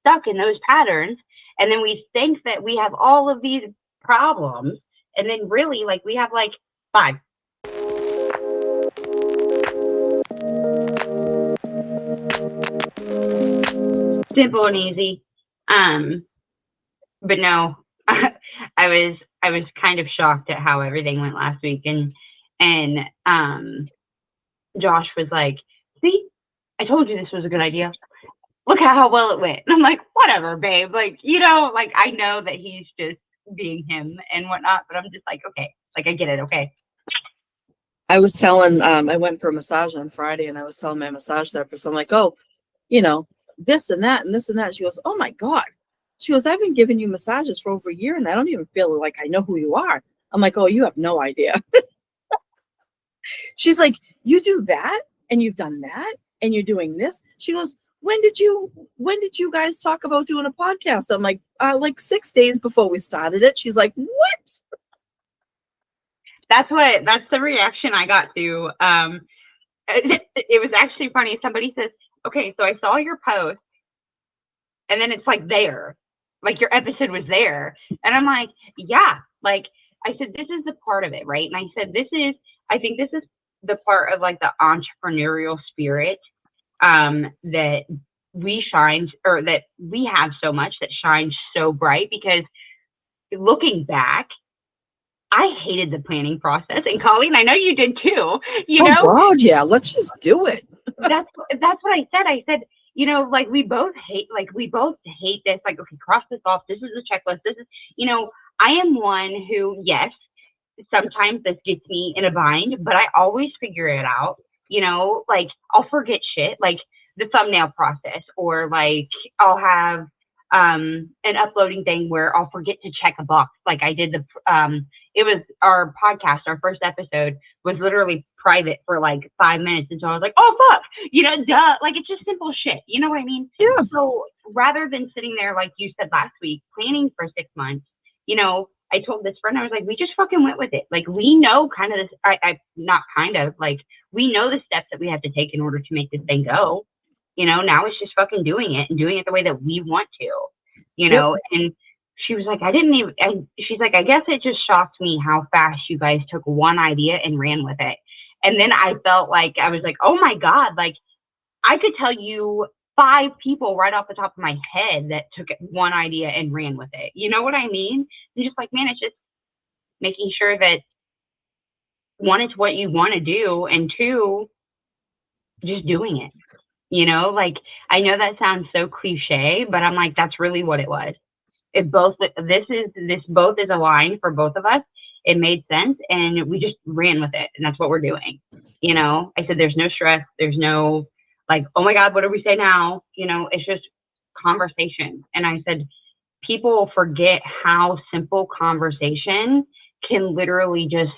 stuck in those patterns. And then we think that we have all of these problems. And then really, like, we have like 5. Simple and easy. But no, I was kind of shocked at how everything went last week. And Josh was like, see, I told you this was a good idea. Look at how well it went. And I'm like, whatever, babe. Like, you know, like, I know that he's just being him and whatnot, but I'm just like, okay, like, I get it. Okay. I was telling, I went for a massage on Friday, and I was telling my massage therapist, I'm like, oh, you know, this and that and this and that. She goes, oh my God. She goes, I've been giving you massages for over a year, and I don't even feel like I know who you are. I'm like, oh, you have no idea. She's like, you do that, and you've done that, and you're doing this. She goes, when did you guys talk about doing a podcast? I'm like 6 days before we started it. She's like, what? That's the reaction I got to. It was actually funny. Somebody says, okay, so I saw your post, and then it's like there, like your episode was there. And I'm like, yeah, like I said, this is the part of it, right? And I said, I think this is the part of like the entrepreneurial spirit that we shine, or that we have so much that shines so bright, because looking back, I hated the planning process. And Colleen, I know you did too. You know? Oh God, yeah, let's just do it. That's what I said. I said, you know, like we both hate this. Like, okay, cross this off. This is a checklist. This is, you know, I am one who, yes, sometimes this gets me in a bind, but I always figure it out. You know, like I'll forget shit, like the thumbnail process, or like I'll have an uploading thing where I'll forget to check a box. Like I did it was our podcast, our first episode was literally private for like 5 minutes until I was like, oh fuck, you know, duh. Like it's just simple shit. You know what I mean? Yeah. So rather than sitting there, like you said last week, planning for 6 months, you know, I told this friend, I was like, we just fucking went with it. Like, we know kind of this, not kind of, like, we know the steps that we have to take in order to make this thing go. You know, now it's just fucking doing it and doing it the way that we want to, you know? Yep. And she was like, she's like, I guess it just shocked me how fast you guys took one idea and ran with it. And then I felt like, I was like, oh my God, like, I could tell you 5 people right off the top of my head that took one idea and ran with it. You know what I mean? I'm just like, man, it's just making sure that 1, it's what you want to do, and 2, just doing it. You know, like, I know that sounds so cliche, but I'm like, that's really what it was. This both is aligned for both of us. It made sense, and we just ran with it, and that's what we're doing. You know, I said, there's no stress, there's no like, oh my God, what do we say now? You know, it's just conversation. And I said, people forget how simple conversation can literally just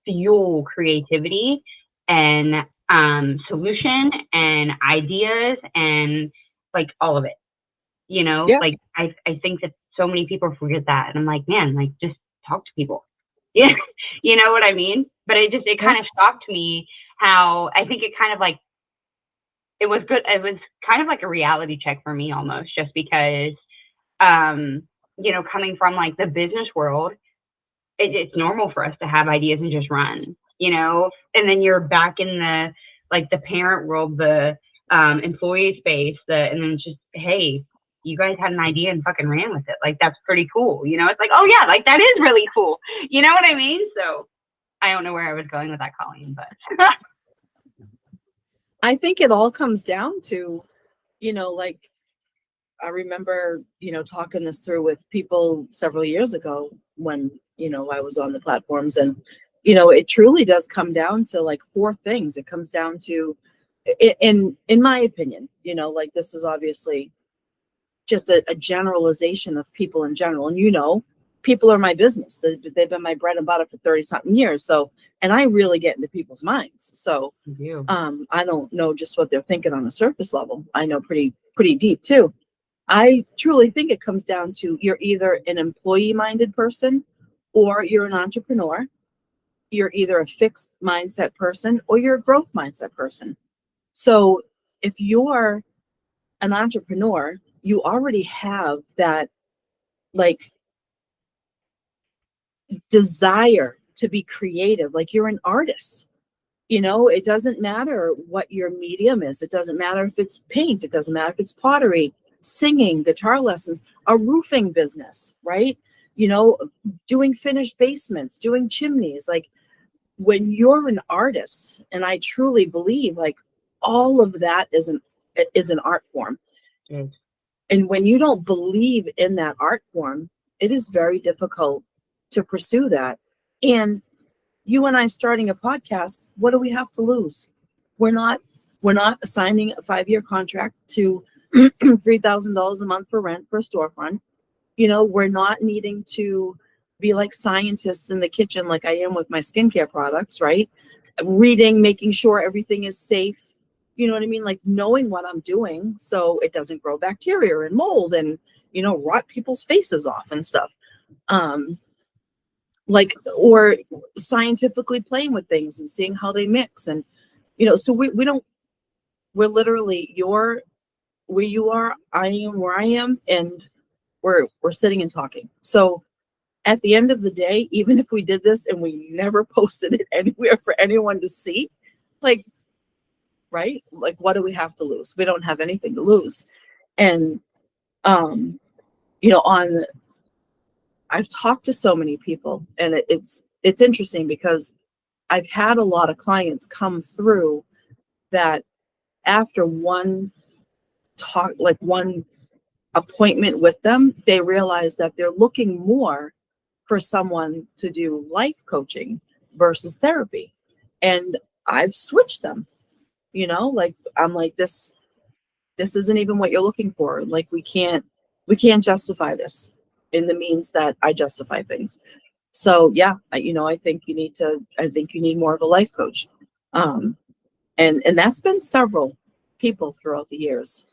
fuel creativity and solution and ideas and like all of it. You know, yeah. Like I think that so many people forget that. And I'm like, man, like just talk to people. Yeah. You know what I mean? But it kind of shocked me how I think it kind of like, it was good. It was kind of like a reality check for me almost, just because, you know, coming from like the business world, it's normal for us to have ideas and just run, you know, and then you're back in the, like the parent world, the employee space, and then it's just, hey, you guys had an idea and fucking ran with it. Like, that's pretty cool. You know, it's like, oh yeah, like that is really cool. You know what I mean? So I don't know where I was going with that, Colleen, but I think it all comes down to, you know, like I remember, you know, talking this through with people several years ago when, you know, I was on the platforms, and, you know, it truly does come down to like 4 things. It comes down to, in my opinion, you know, like this is obviously just a generalization of people in general. And, you know, people are my business. They've been my bread and butter for 30 something years. So, and I really get into people's minds. So, I don't know just what they're thinking on a surface level. I know pretty deep too. I truly think it comes down to, you're either an employee minded person or you're an entrepreneur. You're either a fixed mindset person or you're a growth mindset person. So if you're an entrepreneur, you already have that like desire to be creative. Like you're an artist. It doesn't matter what your medium is. It doesn't matter if it's paint. It doesn't matter if it's pottery, singing, guitar lessons, a roofing business, right? Doing finished basements, doing chimneys. Like when you're an artist, and I truly believe like all of that is an art form. Mm. And when you don't believe in that art form, it is very difficult to pursue that. And you and I starting a podcast, what do we have to lose? We're not assigning a 5-year contract to $3,000 a month for rent for a storefront. We're not needing to be like scientists in the kitchen like I am with my skincare products, right? Reading, making sure everything is safe. You know what I mean? Like knowing what I'm doing so it doesn't grow bacteria and mold and, rot people's faces off and stuff. Like, or scientifically playing with things and seeing how they mix. And, so we're literally, you're where you are, I am where I am, and we're sitting and talking. So at the end of the day, even if we did this and we never posted it anywhere for anyone to see, like, right? Like, what do we have to lose? We don't have anything to lose. And, I've talked to so many people, and it's interesting because I've had a lot of clients come through that after one talk, like one appointment with them, they realize that they're looking more for someone to do life coaching versus therapy. And I've switched them, like I'm like, this isn't even what you're looking for. Like we can't justify this in the means that I justify things. So yeah, I think you need more of a life coach. And that's been several people throughout the years.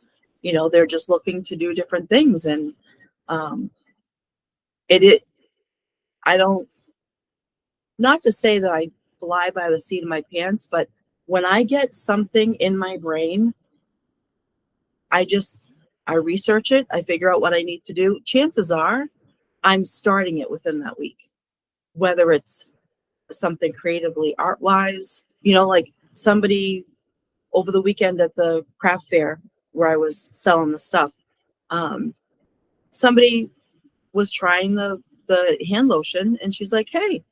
They're just looking to do different things. And I don't, not to say that I fly by the seat of my pants, but when I get something in my brain, I research it, I figure out what I need to do. Chances are I'm starting it within that week, whether it's something creatively art-wise, like somebody over the weekend at the craft fair where I was selling the stuff, somebody was trying the hand lotion and she's like, hey,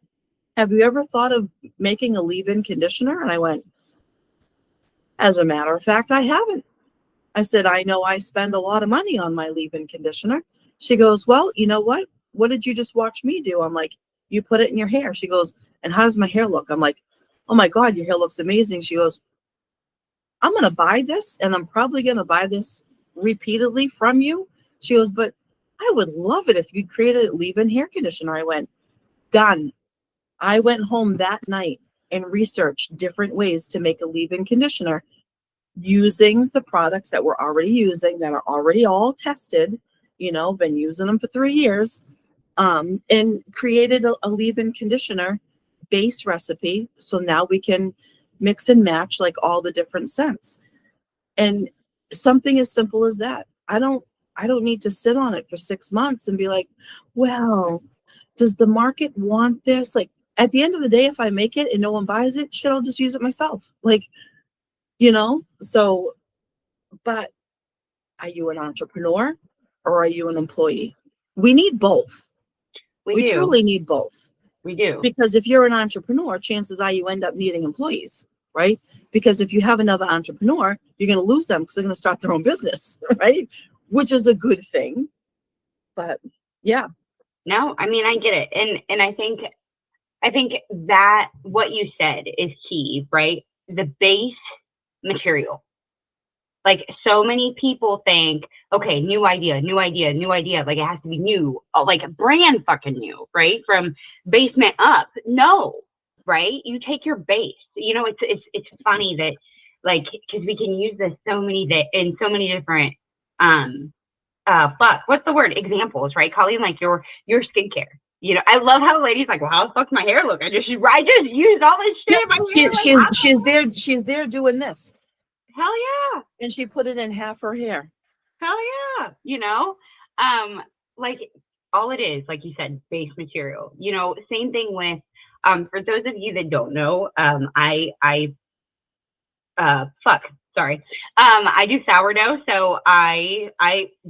have you ever thought of making a leave-in conditioner? And I went, as a matter of fact, I haven't. I said, I know I spend a lot of money on my leave-in conditioner. She goes, well, you know what? What did you just watch me do? I'm like, you put it in your hair. She goes, and how does my hair look? I'm like, oh my God, your hair looks amazing. She goes, I'm going to buy this, and I'm probably going to buy this repeatedly from you. She goes, but I would love it if you created a leave-in hair conditioner. I went, done. I went home that night and researched different ways to make a leave-in conditioner using the products that we're already using, that are already all tested, been using them for 3 years, and created a leave-in conditioner base recipe. So now we can mix and match like all the different scents. And something as simple as that. I don't need to sit on it for 6 months and be like, well, does the market want this? Like at the end of the day, if I make it and no one buys it, shit, I'll just use it myself. Like, so, but are you an entrepreneur or are you an employee? We need both. We truly need both. We do. Because if you're an entrepreneur, chances are you end up needing employees, right? Because if you have another entrepreneur, you're going to lose them because they're going to start their own business, right? Which is a good thing. But yeah. No, I mean, I get it. And I think that what you said is key, right? The base material. Like so many people think, okay, new idea. Like it has to be new, like brand fucking new, right? From basement up. No, right? You take your base. It's funny that like, because we can use this in so many different what's the word? Examples, right? Colleen, like your skincare. I love how the lady's like, well, how the fuck's my hair look? I just used all this shit in my hair. She's there doing this. Hell yeah. And she put it in half her hair. Hell yeah. Like all it is, like you said, base material. Same thing with for those of you that don't know, fuck, sorry. I do sourdough, so I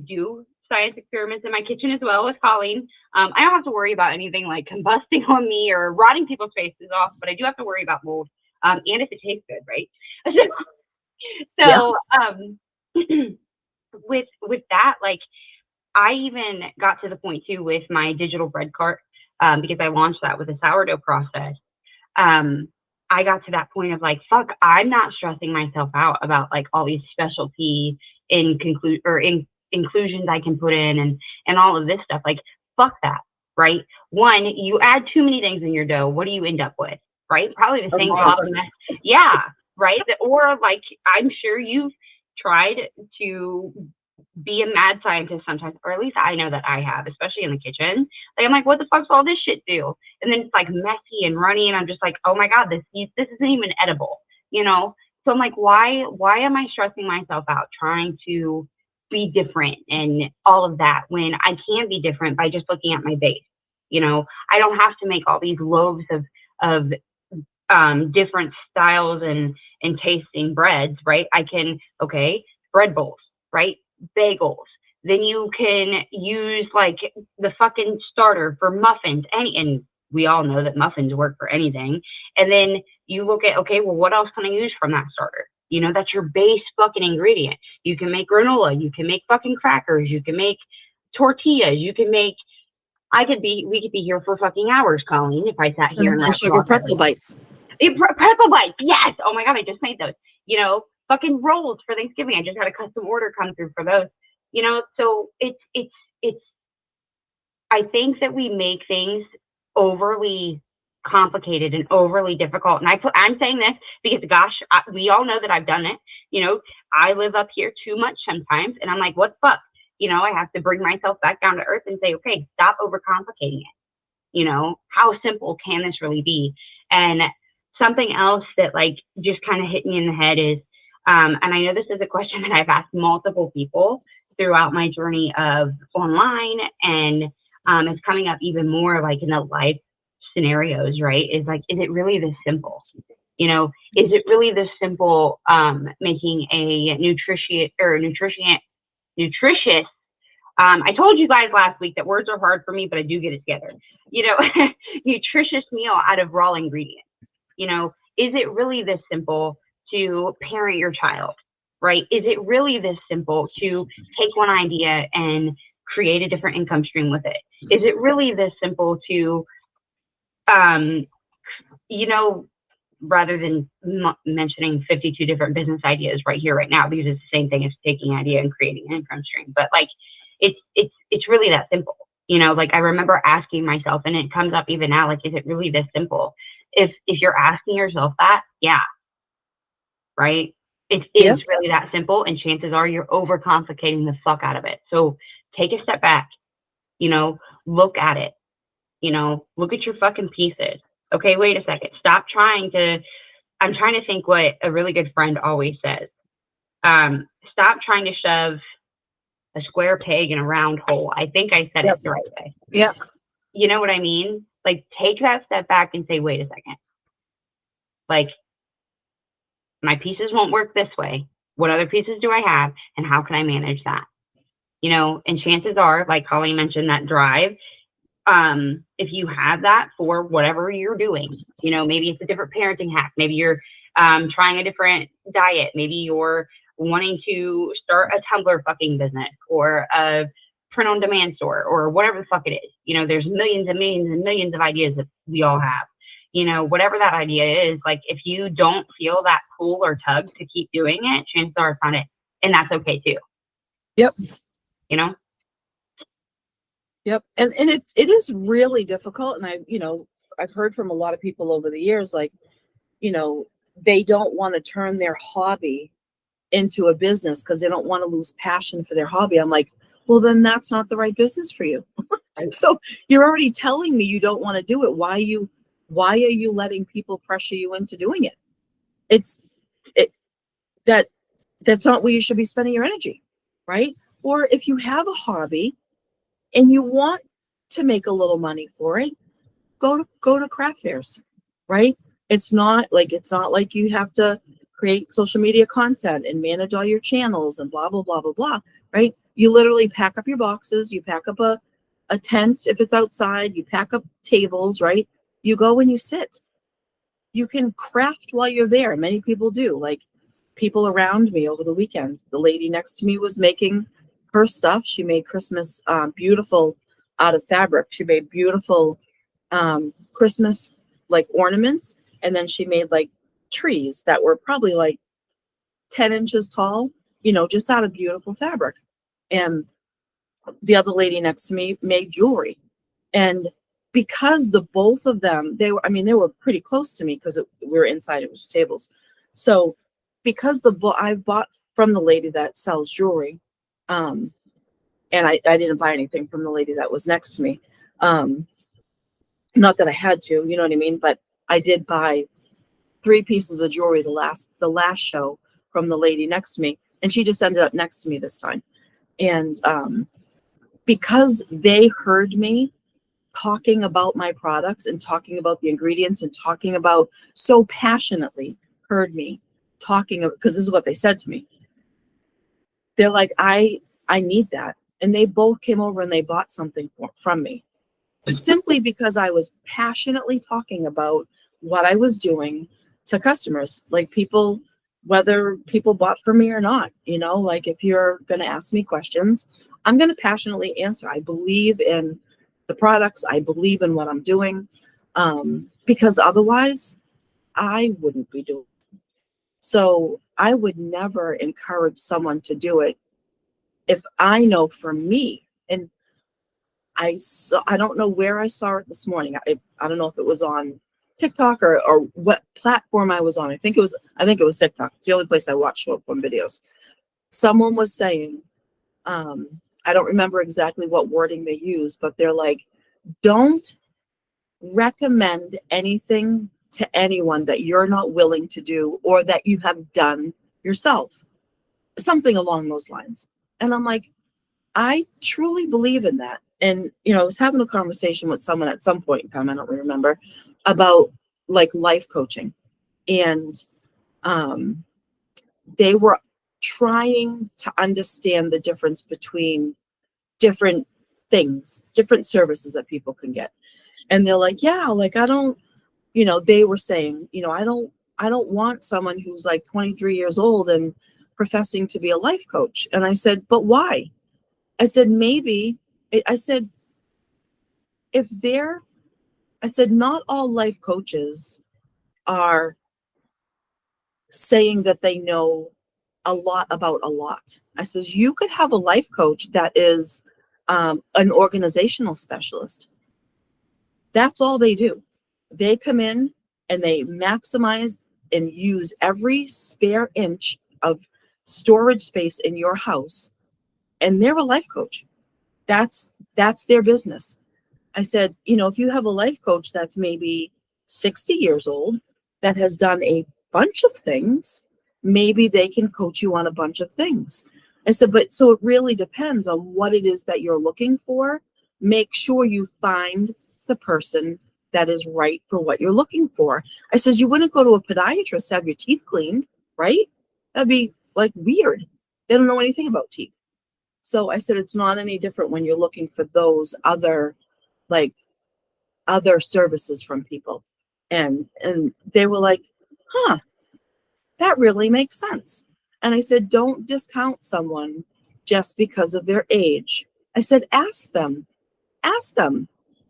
do science experiments in my kitchen as well with Colleen. I don't have to worry about anything like combusting on me or rotting people's faces off, but I do have to worry about mold. And if it tastes good, right? Yeah. So with that, like I even got to the point too with my digital bread cart, because I launched that with a sourdough process. Um, I got to that point of like, fuck, I'm not stressing myself out about like all these specialty inclusions I can put in and all of this stuff. Like, fuck that, right? One, you add too many things in your dough, what do you end up with? Right? Probably the same glop of mess. Yeah, right. Or like I'm sure you've tried to be a mad scientist sometimes, or at least I know that I have, especially in the kitchen. Like I'm like, what the fuck's all this shit do? And then it's like messy and runny, and I'm just like, oh my god, this isn't even edible, you know? So I'm like, why am I stressing myself out trying to be different and all of that when I can be different by just looking at my base? I don't have to make all these loaves of different styles and tasting breads, right? I can, okay, bread bowls, right? Bagels. Then you can use like the fucking starter for muffins. And we all know that muffins work for anything. And then you look at, okay, well, what else can I use from that starter? That's your base fucking ingredient. You can make granola. You can make fucking crackers. You can make tortillas. You can make, we could be here for fucking hours, Colleen, if I sat here and sugar pretzel bites. Pretzel bites, yes. Oh my god, I just made those. Fucking rolls for Thanksgiving. I just had a custom order come through for those. So it's. I think that we make things overly complicated and overly difficult. And I'm saying this because, gosh, we all know that I've done it. I live up here too much sometimes, and I'm like, what the fuck? I have to bring myself back down to earth and say, okay, stop overcomplicating it. How simple can this really be? And something else that like just kind of hit me in the head is, and I know this is a question that I've asked multiple people throughout my journey of online, and it's coming up even more like in the life scenarios, right? Is like, is it really this simple? Is it really this simple making a nutritious I told you guys last week that words are hard for me, but I do get it together. Nutritious meal out of raw ingredients. Is it really this simple to parent your child, right? Is it really this simple to take one idea and create a different income stream with it? Is it really this simple to, rather than mentioning 52 different business ideas right here, right now, because it's the same thing as taking an idea and creating an income stream, but like, it's really that simple. Like I remember asking myself, and it comes up even now, like, is it really this simple? If you're asking yourself that, yeah, right? It is really that simple, and chances are you're overcomplicating the fuck out of it. So take a step back, look at it, look at your fucking pieces. Okay, wait a second. I'm trying to think what a really good friend always says. Stop trying to shove a square peg in a round hole. I think I said it the right way. Yeah. You know what I mean? Like, take that step back and say, wait a second. Like, my pieces won't work this way. What other pieces do I have? And how can I manage that? And chances are, like Colleen mentioned, that drive, if you have that for whatever you're doing, maybe it's a different parenting hack. Maybe you're trying a different diet. Maybe you're wanting to start a Tumblr fucking business or a print on demand store or whatever the fuck it is. There's millions and millions and millions of ideas that we all have. Whatever that idea is, like, if you don't feel that pull or tug to keep doing it, chances are it's not it. And that's okay too. Yep. Yep. And it is really difficult. And I've heard from a lot of people over the years, like, they don't want to turn their hobby into a business because they don't want to lose passion for their hobby. I'm like, well, then that's not the right business for you. So you're already telling me you don't want to do it. Why are you letting people pressure you into doing it? That's not where you should be spending your energy, right? Or if you have a hobby and you want to make a little money for it, go to craft fairs, right? It's not like you have to create social media content and manage all your channels and blah blah blah blah blah, right? You literally pack up your boxes, you pack up a tent if it's outside, you pack up tables, right? You go and you sit. You can craft while you're there. Many people do. Like people around me over the weekend, the lady next to me was making her stuff. She made Christmas beautiful out of fabric. She made beautiful Christmas like ornaments, and then she made like trees that were probably like 10 inches tall, just out of beautiful fabric. And the other lady next to me made jewelry. And because the both of them, they were pretty close to me because we were inside of those tables. So because I bought from the lady that sells jewelry, and I didn't buy anything from the lady that was next to me. Not that I had to, you know what I mean? But I did buy 3 pieces of jewelry the last show from the lady next to me, and she just ended up next to me this time. And because they heard me talking about my products and talking about the ingredients and talking about so passionately, heard me talking about, because this is what they said to me. They're like, I need that. And they both came over and they bought something from me simply because I was passionately talking about what I was doing to customers, like people, whether people bought from me or not, like if you're going to ask me questions, I'm going to passionately answer. I believe in the products. I believe in what I'm doing, because otherwise I wouldn't be doing it. So I would never encourage someone to do it if I know for me, and I don't know where I saw it this morning. I don't know if it was on TikTok or what platform I was on. I think it was TikTok. It's the only place I watch short form videos. Someone was saying, I don't remember exactly what wording they used, but they're like, don't recommend anything to anyone that you're not willing to do or that you have done yourself. Something along those lines. And I'm like, I truly believe in that. And, I was having a conversation with someone at some point in time, I don't remember, about like life coaching. And they were trying to understand the difference between different things, different services that people can get. And they're like, yeah, like I don't, they were saying, I don't want someone who's like 23 years old and professing to be a life coach. And I said, but why? I said, not all life coaches are saying that they know a lot about a lot. I says, you could have a life coach that is an organizational specialist. That's all they do. They come in and they maximize and use every spare inch of storage space in your house. And they're a life coach. That's their business. I said, if you have a life coach that's maybe 60 years old that has done a bunch of things, maybe they can coach you on a bunch of things. I said, but so it really depends on what it is that you're looking for. Make sure you find the person that is right for what you're looking for. I said, you wouldn't go to a podiatrist to have your teeth cleaned, right? That'd be like weird. They don't know anything about teeth. So I said, it's not any different when you're looking for those other services from people. And they were like, huh, that really makes sense. And I said, don't discount someone just because of their age. I said, ask them,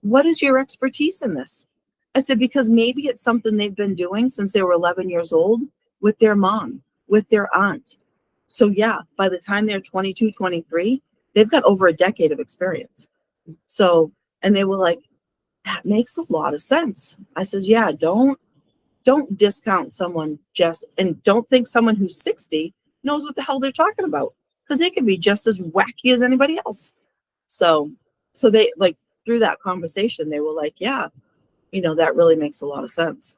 what is your expertise in this? I said, because maybe it's something they've been doing since they were 11 years old with their mom, with their aunt. So yeah, by the time they're 22, 23, they've got over a decade of experience. So, and they were like, that makes a lot of sense. I said, yeah, don't discount someone and don't think someone who's 60 knows what the hell they're talking about, because they can be just as wacky as anybody else. So they like, through that conversation, they were like, yeah, that really makes a lot of sense.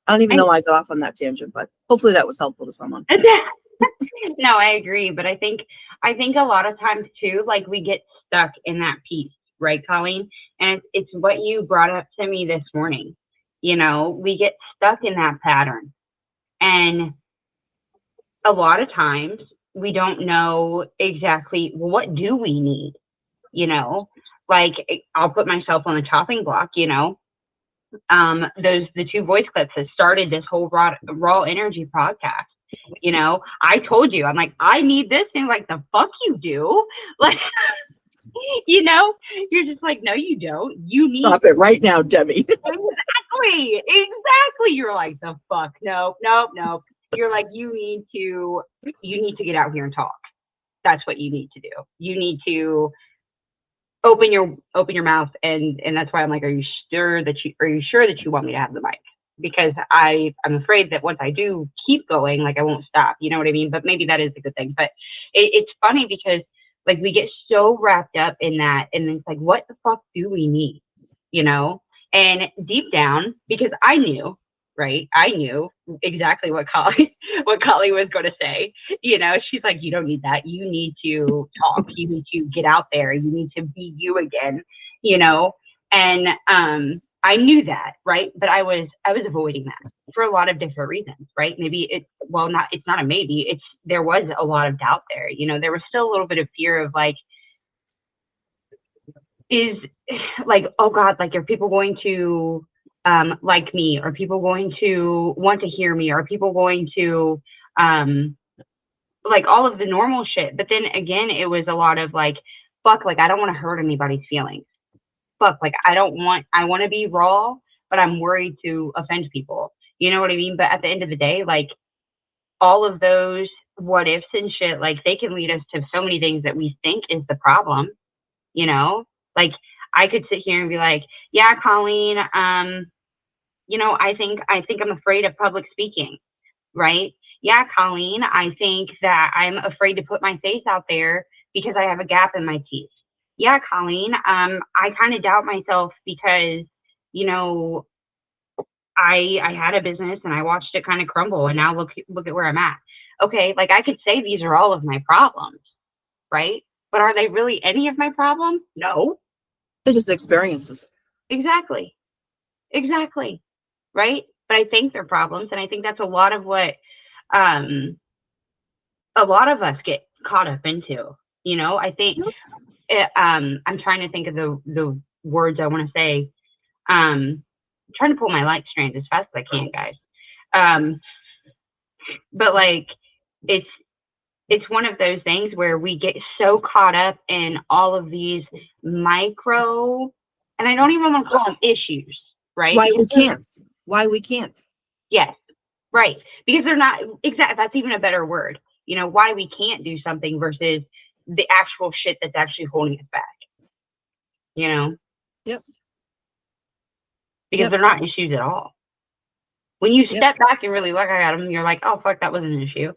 I don't even know why I got off on that tangent, but hopefully that was helpful to someone. No, I agree. But I think I think a lot of times too, like we get stuck in that piece, right, Colleen? And it's what you brought up to me this morning. You know, we get stuck in that pattern. And a lot of times we don't know exactly, well, what do we need? You know, like I'll put myself on the chopping block, you know. The two voice clips that started this whole raw energy podcast. You know, I told you, I'm like, I need this, and like, the fuck you do, like, you know, you're just like, no, you don't. You need Stop it right now, Demi. exactly. You're like, the fuck, no, nope, nope. You're like, you need to get out here and talk. That's what you need to do. You need to open your mouth, and that's why I'm like, are you sure that you want me to have the mic? Because I'm afraid that once I do keep going, like I won't stop. You know what I mean? But maybe that is a good thing. But it's funny because like we get so wrapped up in that, and it's like, what the fuck do we need? You know? And deep down, because I knew, right? I knew exactly what Colleen was going to say. You know, she's like, you don't need that. You need to talk. You need to get out there. You need to be you again. You know, and I knew that, right? But I was avoiding that for a lot of different reasons, right? Maybe it's not a maybe. There was a lot of doubt there. You know, there was still a little bit of fear of like, is like, oh God, like, are people going to like me? Are people going to want to hear me? Are people going to like all of the normal shit? But then again, it was a lot of like, fuck, like I don't want to hurt anybody's feelings. Fuck, like I want to be raw, but I'm worried to offend people. You know what I mean? But at the end of the day, like all of those what ifs and shit, like they can lead us to so many things that we think is the problem, you know? Like I could sit here and be like, yeah, Colleen, you know, I think I'm afraid of public speaking, right? Yeah, Colleen, I think that I'm afraid to put my face out there because I have a gap in my teeth. Yeah, Colleen, I kind of doubt myself because, you know, I had a business and I watched it kind of crumble, and now look at where I'm at. Okay, like I could say these are all of my problems, right? But are they really any of my problems? No. They're just experiences. Exactly. Exactly. Right? But I think they're problems, and I think that's a lot of what a lot of us get caught up into. You know, I think I'm trying to think of the words I want to say. I'm trying to pull my light strands as fast as I can, guys. But like it's one of those things where we get so caught up in all of these micro, and I don't even want to call them issues, right? Why we can't. Yes, right. Because they're not exactly, that's even a better word. You know, why we can't do something versus the actual shit that's actually holding us back. You know? Yep. Because they're not issues at all. When you step back and really look at them, you're like, oh, fuck, that was an issue.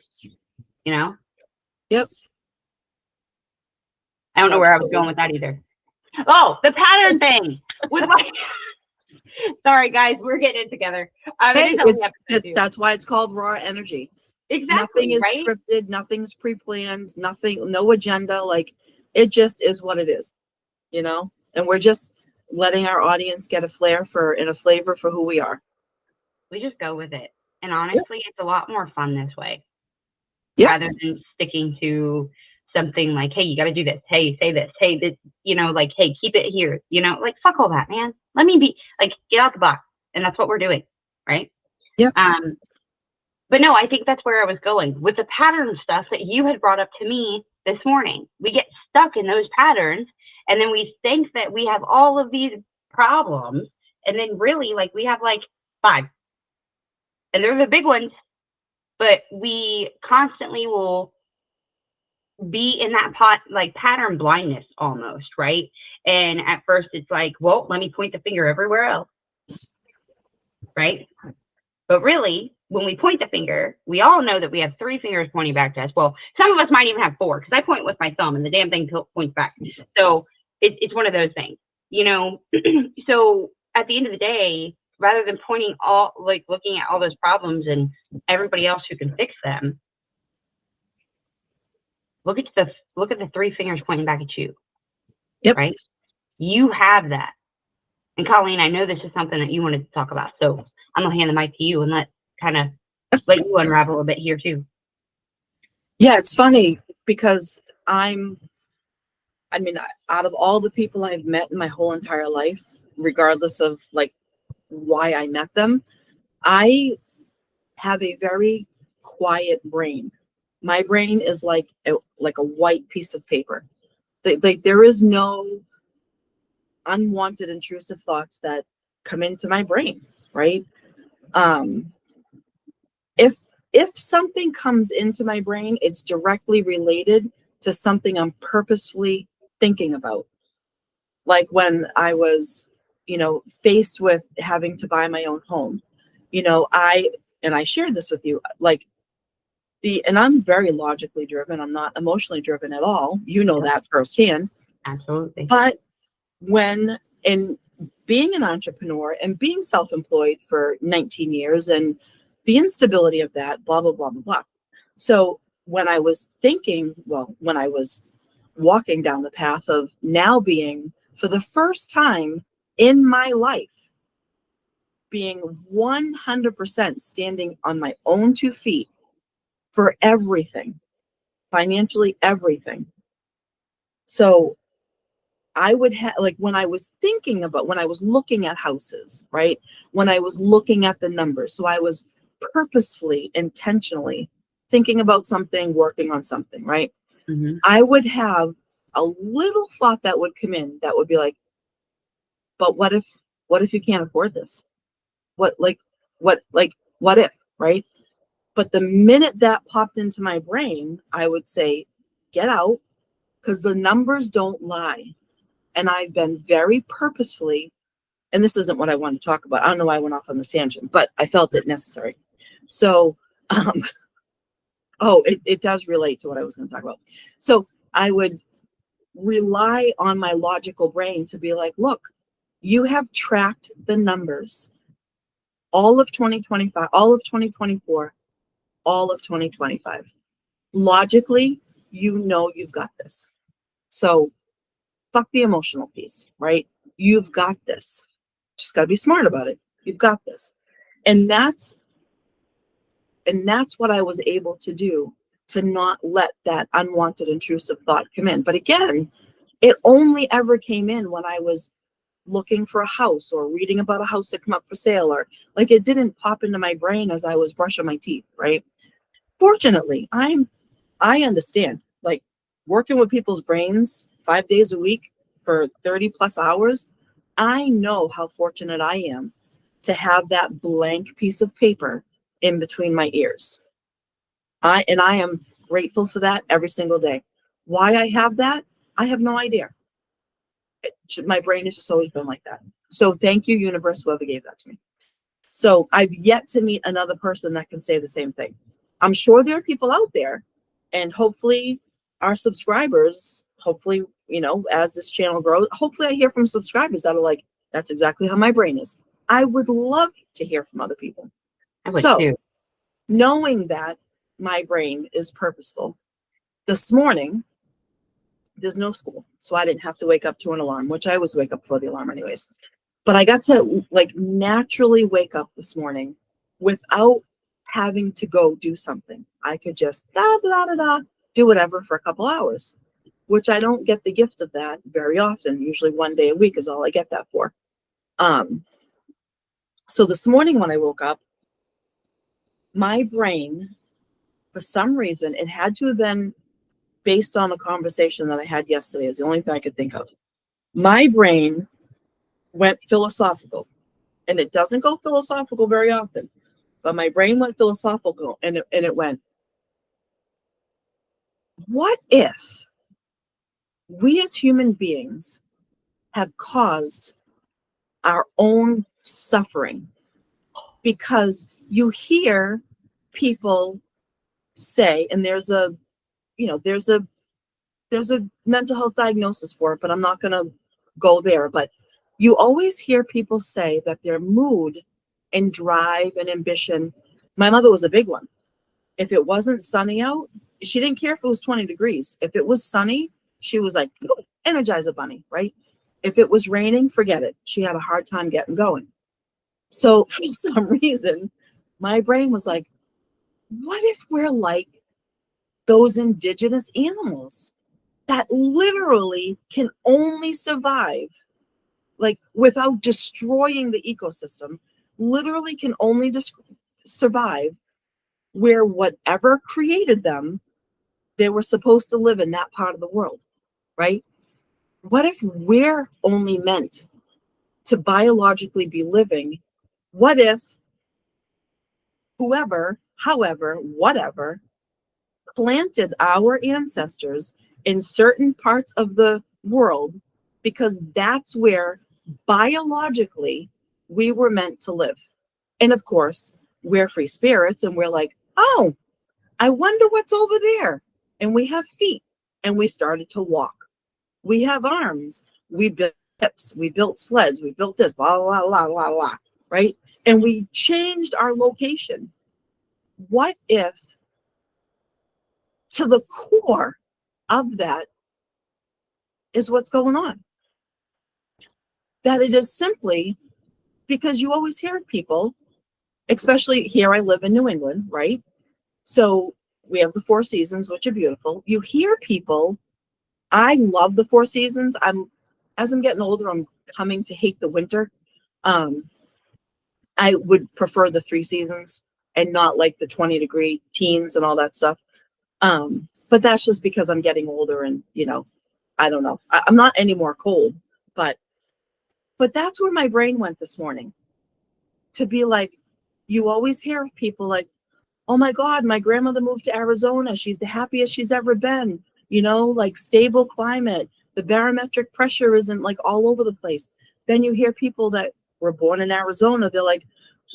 You know? Yep. I don't know where I was going with that either. Oh, the pattern thing. With like, sorry, guys, we're getting it together. Hey, that's why it's called raw energy. Exactly. Nothing is scripted. Nothing's pre-planned. Nothing, no agenda. Like it just is what it is, you know. And we're just letting our audience get a flavor for who we are. We just go with it, and honestly, it's a lot more fun this way. Yeah. Rather than sticking to something like, hey, you got to do this. Hey, say this. Hey, this. You know, like, hey, keep it here. You know, like, fuck all that, man. Let me be like, get out the box, and that's what we're doing, right? Yeah. But no, I think that's where I was going with the pattern stuff that you had brought up to me this morning. We get stuck in those patterns, and then we think that we have all of these problems, and then really, like, we have like 5, and they're the big ones. But we constantly will be in that pattern blindness almost, right? And at first it's like, well, let me point the finger everywhere else, right? But really, when we point the finger, we all know that we have 3 fingers pointing back to us. Well, some of us might even have 4 because I point with my thumb and the damn thing points back. So it's one of those things, you know? So at the end of the day, rather than looking at all those problems and everybody else who can fix them, look at the three fingers pointing back at you. Yep. Right? You have that. And Colleen, I know this is something that you wanted to talk about, so I'm gonna hand the mic to you and let you unravel a bit here too. Yeah, it's funny because out of all the people I've met in my whole entire life, regardless of like why I met them, I have a very quiet brain. My brain is like a white piece of paper. Like there is no unwanted intrusive thoughts that come into my brain, right? Um, if something comes into my brain, it's directly related to something I'm purposefully thinking about. Like when I was, faced with having to buy my own home, I shared this with you, like and I'm very logically driven. I'm not emotionally driven at all. You know that firsthand. Absolutely. But when in being an entrepreneur and being self-employed for 19 years and the instability of that, blah, blah, blah, blah, blah. So when I was walking down the path of now being, for the first time in my life, being 100% standing on my own 2 feet for everything, financially, everything. So I would have, like, when I was looking at houses, right? When I was looking at the numbers, so I was purposefully, intentionally thinking about something, working on something, right? Mm-hmm. I would have a little thought that would come in that would be like, but what if you can't afford this? What if, right? But the minute that popped into my brain, I would say, get out, because the numbers don't lie. And I've been very purposefully, and this isn't what I want to talk about. I don't know why I went off on this tangent, but I felt it necessary. So, it does relate to what I was going to talk about. So I would rely on my logical brain to be like, look, you have tracked the numbers all of 2025, all of 2024, all of 2025. Logically, you've got this. So fuck the emotional piece, right? You've got this. Just got to be smart about it. You've got this. And that's what I was able to do, to not let that unwanted intrusive thought come in. But again, it only ever came in when I was looking for a house or reading about a house that come up for sale, or like it didn't pop into my brain as I was brushing my teeth, right? Fortunately, I understand, like, working with people's brains 5 days a week for 30 plus hours. I know how fortunate I am to have that blank piece of paper in between my ears. I am grateful for that every single day. Why I have that, I have no idea. My brain has just always been like that. So thank you, universe, whoever gave that to me. So I've yet to meet another person that can say the same thing. I'm sure there are people out there, and hopefully our subscribers, as this channel grows, hopefully I hear from subscribers that are like, that's exactly how my brain is. I would love to hear from other people. I would too. Knowing that my brain is purposeful, this morning, there's no school, so I didn't have to wake up to an alarm, which I always wake up for the alarm anyways. But I got to naturally wake up this morning without having to go do something. I could just do whatever for a couple hours, which I don't get the gift of that very often. Usually 1 day a week is all I get that for. So this morning when I woke up, my brain, for some reason, it had to have been based on a conversation that I had yesterday, is the only thing I could think of. My brain went philosophical, and it doesn't go philosophical very often, but my brain went philosophical, and it went, what if we as human beings have caused our own suffering? Because you hear people say, and there's a mental health diagnosis for it, but I'm not going to go there. But you always hear people say that their mood and drive and ambition, my mother was a big one. If it wasn't sunny out, she didn't care if it was 20 degrees. If it was sunny, she was like, Energizer Bunny, right? If it was raining, forget it. She had a hard time getting going. So for some reason, my brain was like, what if we're like those indigenous animals that literally can only survive, like without destroying the ecosystem, literally can only survive where whatever created them, they were supposed to live in that part of the world, right? What if we're only meant to biologically be living? What if whoever, however, whatever, planted our ancestors in certain parts of the world because that's where biologically we were meant to live? And of course, we're free spirits and we're like, oh, I wonder what's over there. And we have feet and we started to walk. We have arms. We built hips. We built sleds. We built this, blah, blah, blah, blah, blah, right? And we changed our location. What if to the core of that is what's going on? That it is simply because you always hear people, especially here I live in New England, right? So we have the 4 seasons, which are beautiful. You hear people, I love the 4 seasons. As I'm getting older, I'm coming to hate the winter. I would prefer the 3 seasons and not like the 20-degree teens and all that stuff. But that's just because I'm getting older and, you know, I don't know. I'm not any more cold, but that's where my brain went this morning. To be like, you always hear of people like, oh my God, my grandmother moved to Arizona. She's the happiest she's ever been. You know, like stable climate. The barometric pressure isn't like all over the place. Then you hear people that were born in Arizona. They're like,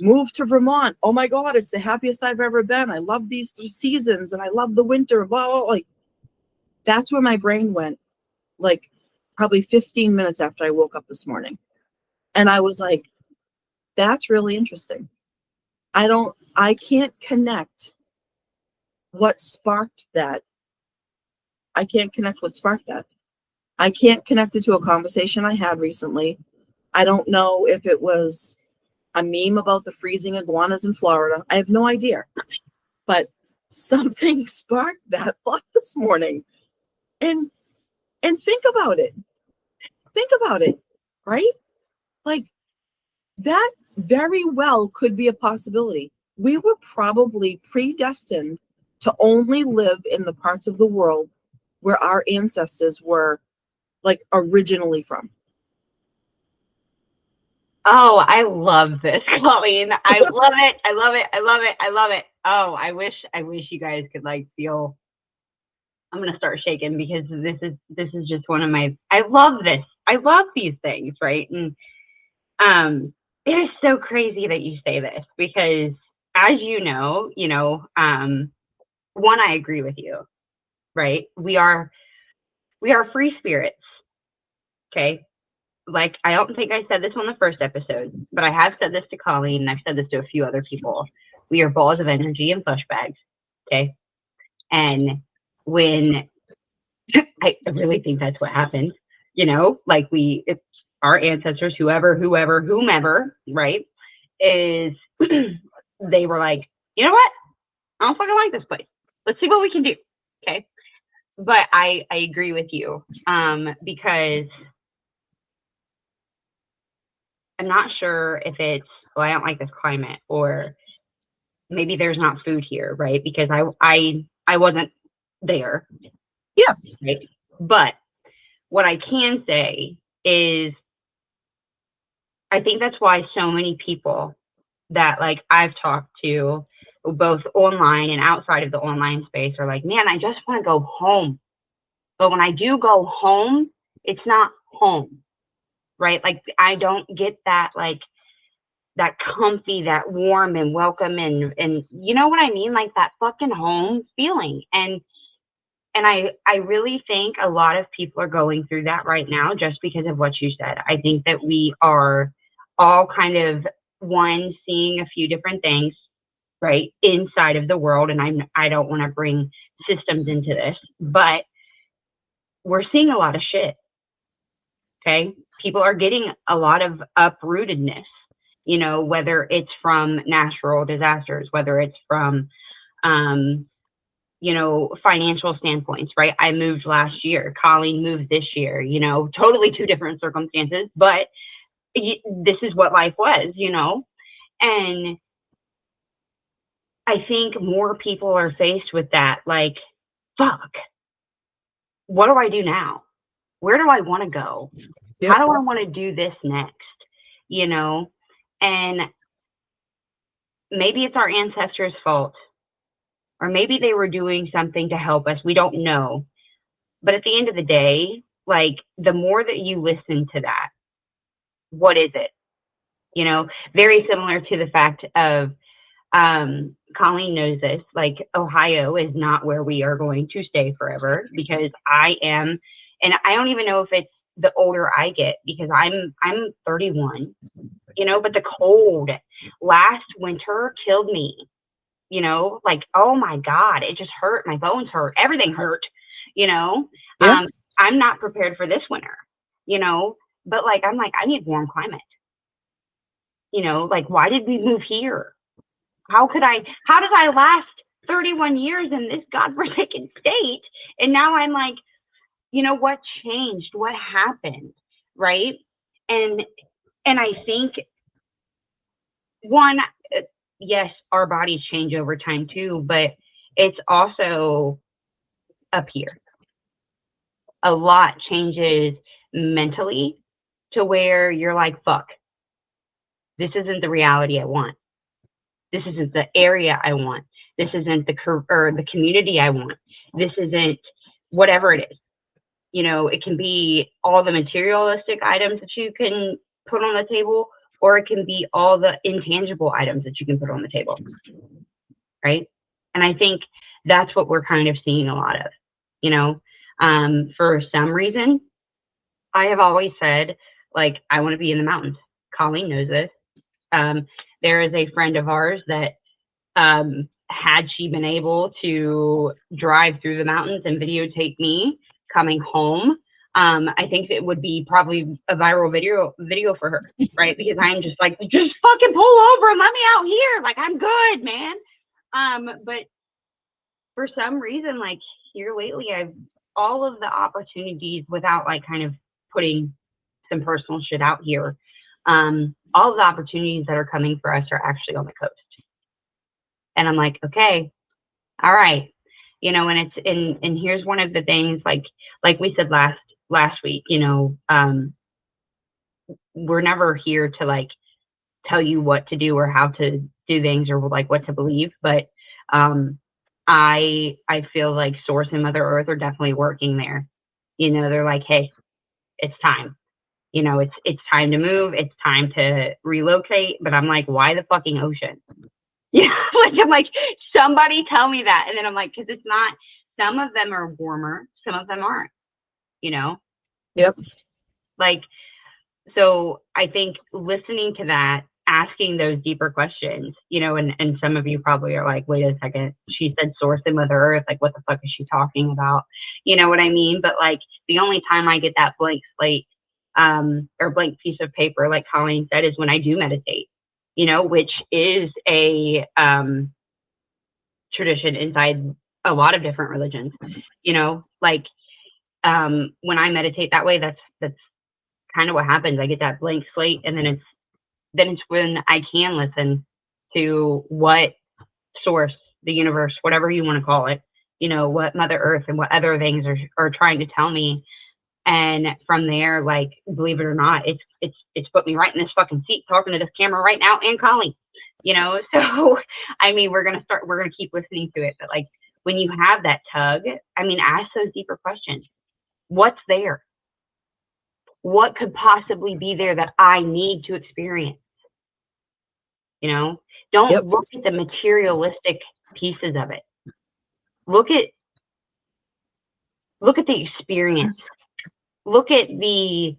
move to Vermont. Oh my God, it's the happiest I've ever been. I love these 3 seasons and I love the winter. Blah, blah, blah. Like, that's where my brain went, like probably 15 minutes after I woke up this morning. And I was like, that's really interesting. I can't connect what sparked that. I can't connect what sparked that. I can't connect it to a conversation I had recently. I don't know if it was a meme about the freezing iguanas in Florida. I have no idea. But something sparked that thought this morning. And think about it. Think about it, right? Like, that very well could be a possibility. We were probably predestined to only live in the parts of the world where our ancestors were like originally from. Oh, I love this, Colleen. I love it. I love it. I love it. I love it. Oh, I wish you guys could like feel. I'm gonna start shaking because this is just one of my. I love this. I love these things, right? And it is so crazy that you say this because, as you know, one, I agree with you, right? We are free spirits. Okay. Like, I don't think I said this on the first episode, but I have said this to Colleen and I've said this to a few other people. We are balls of energy and flesh bags. Okay. And when I really think that's what happened, like it's our ancestors, whomever, right, is they were like, you know what? I don't fucking like this place. Let's see what we can do. Okay. But I agree with you because I'm not sure if it's, well, I don't like this climate, or maybe there's not food here, right? Because I wasn't there. Yeah. Right. But what I can say is I think that's why so many people that like I've talked to, both online and outside of the online space, are like, man, I just want to go home. But when I do go home, it's not home, right? Like, I don't get that, like, that comfy, that warm and welcome and you know what I mean? Like that fucking home feeling. And I really think a lot of people are going through that right now just because of what you said. I think that we are all kind of, one, seeing a few different things, right, inside of the world. And I don't want to bring systems into this, but we're seeing a lot of shit. Okay. People are getting a lot of uprootedness, whether it's from natural disasters, whether it's from, um, financial standpoints, right? I moved last year. Colleen moved this year, totally two different circumstances, but this is what life was, and I think more people are faced with that, like, fuck, what do I do now? Where do I want to go? Yep. How do I want to do this next? And maybe it's our ancestors' fault, or maybe they were doing something to help us. We don't know. But at the end of the day, like, the more that you listen to that, what is it? Very similar to the fact of, Colleen knows this, like, Ohio is not where we are going to stay forever, because I am, and I don't even know if it's the older I get, because I'm 31, but the cold last winter killed me, like, oh my God, it just hurt. My bones hurt. Everything hurt, Yeah. I'm not prepared for this winter, but like, I'm like, I need warm climate, like, why did we move here? How did I last 31 years in this godforsaken state? And now I'm like, what changed? What happened? Right. And I think, one, yes, our bodies change over time too, but it's also up here. A lot changes mentally to where you're like, fuck, this isn't the reality I want. This isn't the area I want. This isn't the community I want. This isn't whatever it is. It can be all the materialistic items that you can put on the table, or it can be all the intangible items that you can put on the table. Right. And I think that's what we're kind of seeing a lot of, for some reason. I have always said, like, I want to be in the mountains. Colleen knows this. There is a friend of ours that, had she been able to drive through the mountains and videotape me coming home, I think it would be probably a viral video for her, right? Because I'm just like, just fucking pull over and let me out here. Like, I'm good, man. But for some reason, like, here lately, I've all of the opportunities, without like kind of putting some personal shit out here, all of the opportunities that are coming for us are actually on the coast. And I'm like, okay, all right. And it's, and here's one of the things, like we said last week, we're never here to like tell you what to do or how to do things, or like what to believe. But, I feel like Source and Mother Earth are definitely working there. They're like, hey, it's time. It's time to move. It's time to relocate. But I'm like, why the fucking ocean? Like, I'm like, somebody tell me that. And then I'm like, because it's not, some of them are warmer, some of them aren't, Yep. Like, so I think listening to that, asking those deeper questions, and some of you probably are like, wait a second, she said Source and Mother Earth, like, what the fuck is she talking about? You know what I mean? But like, the only time I get that blank slate, or blank piece of paper, like Colleen said, is when I do meditate, which is a tradition inside a lot of different religions, like, when I meditate that way, that's kind of what happens. I get that blank slate, and then it's when I can listen to what Source, the universe, whatever you want to call it, what Mother Earth and what other things are trying to tell me. And from there, like, believe it or not, it's put me right in this fucking seat talking to this camera right now and Colleen, so I mean, we're gonna keep listening to it. But like, when you have that tug, I mean, ask those deeper questions. What's there? What could possibly be there that I need to experience? Don't Yep. look at the materialistic pieces of it. Look at the experience. Look at the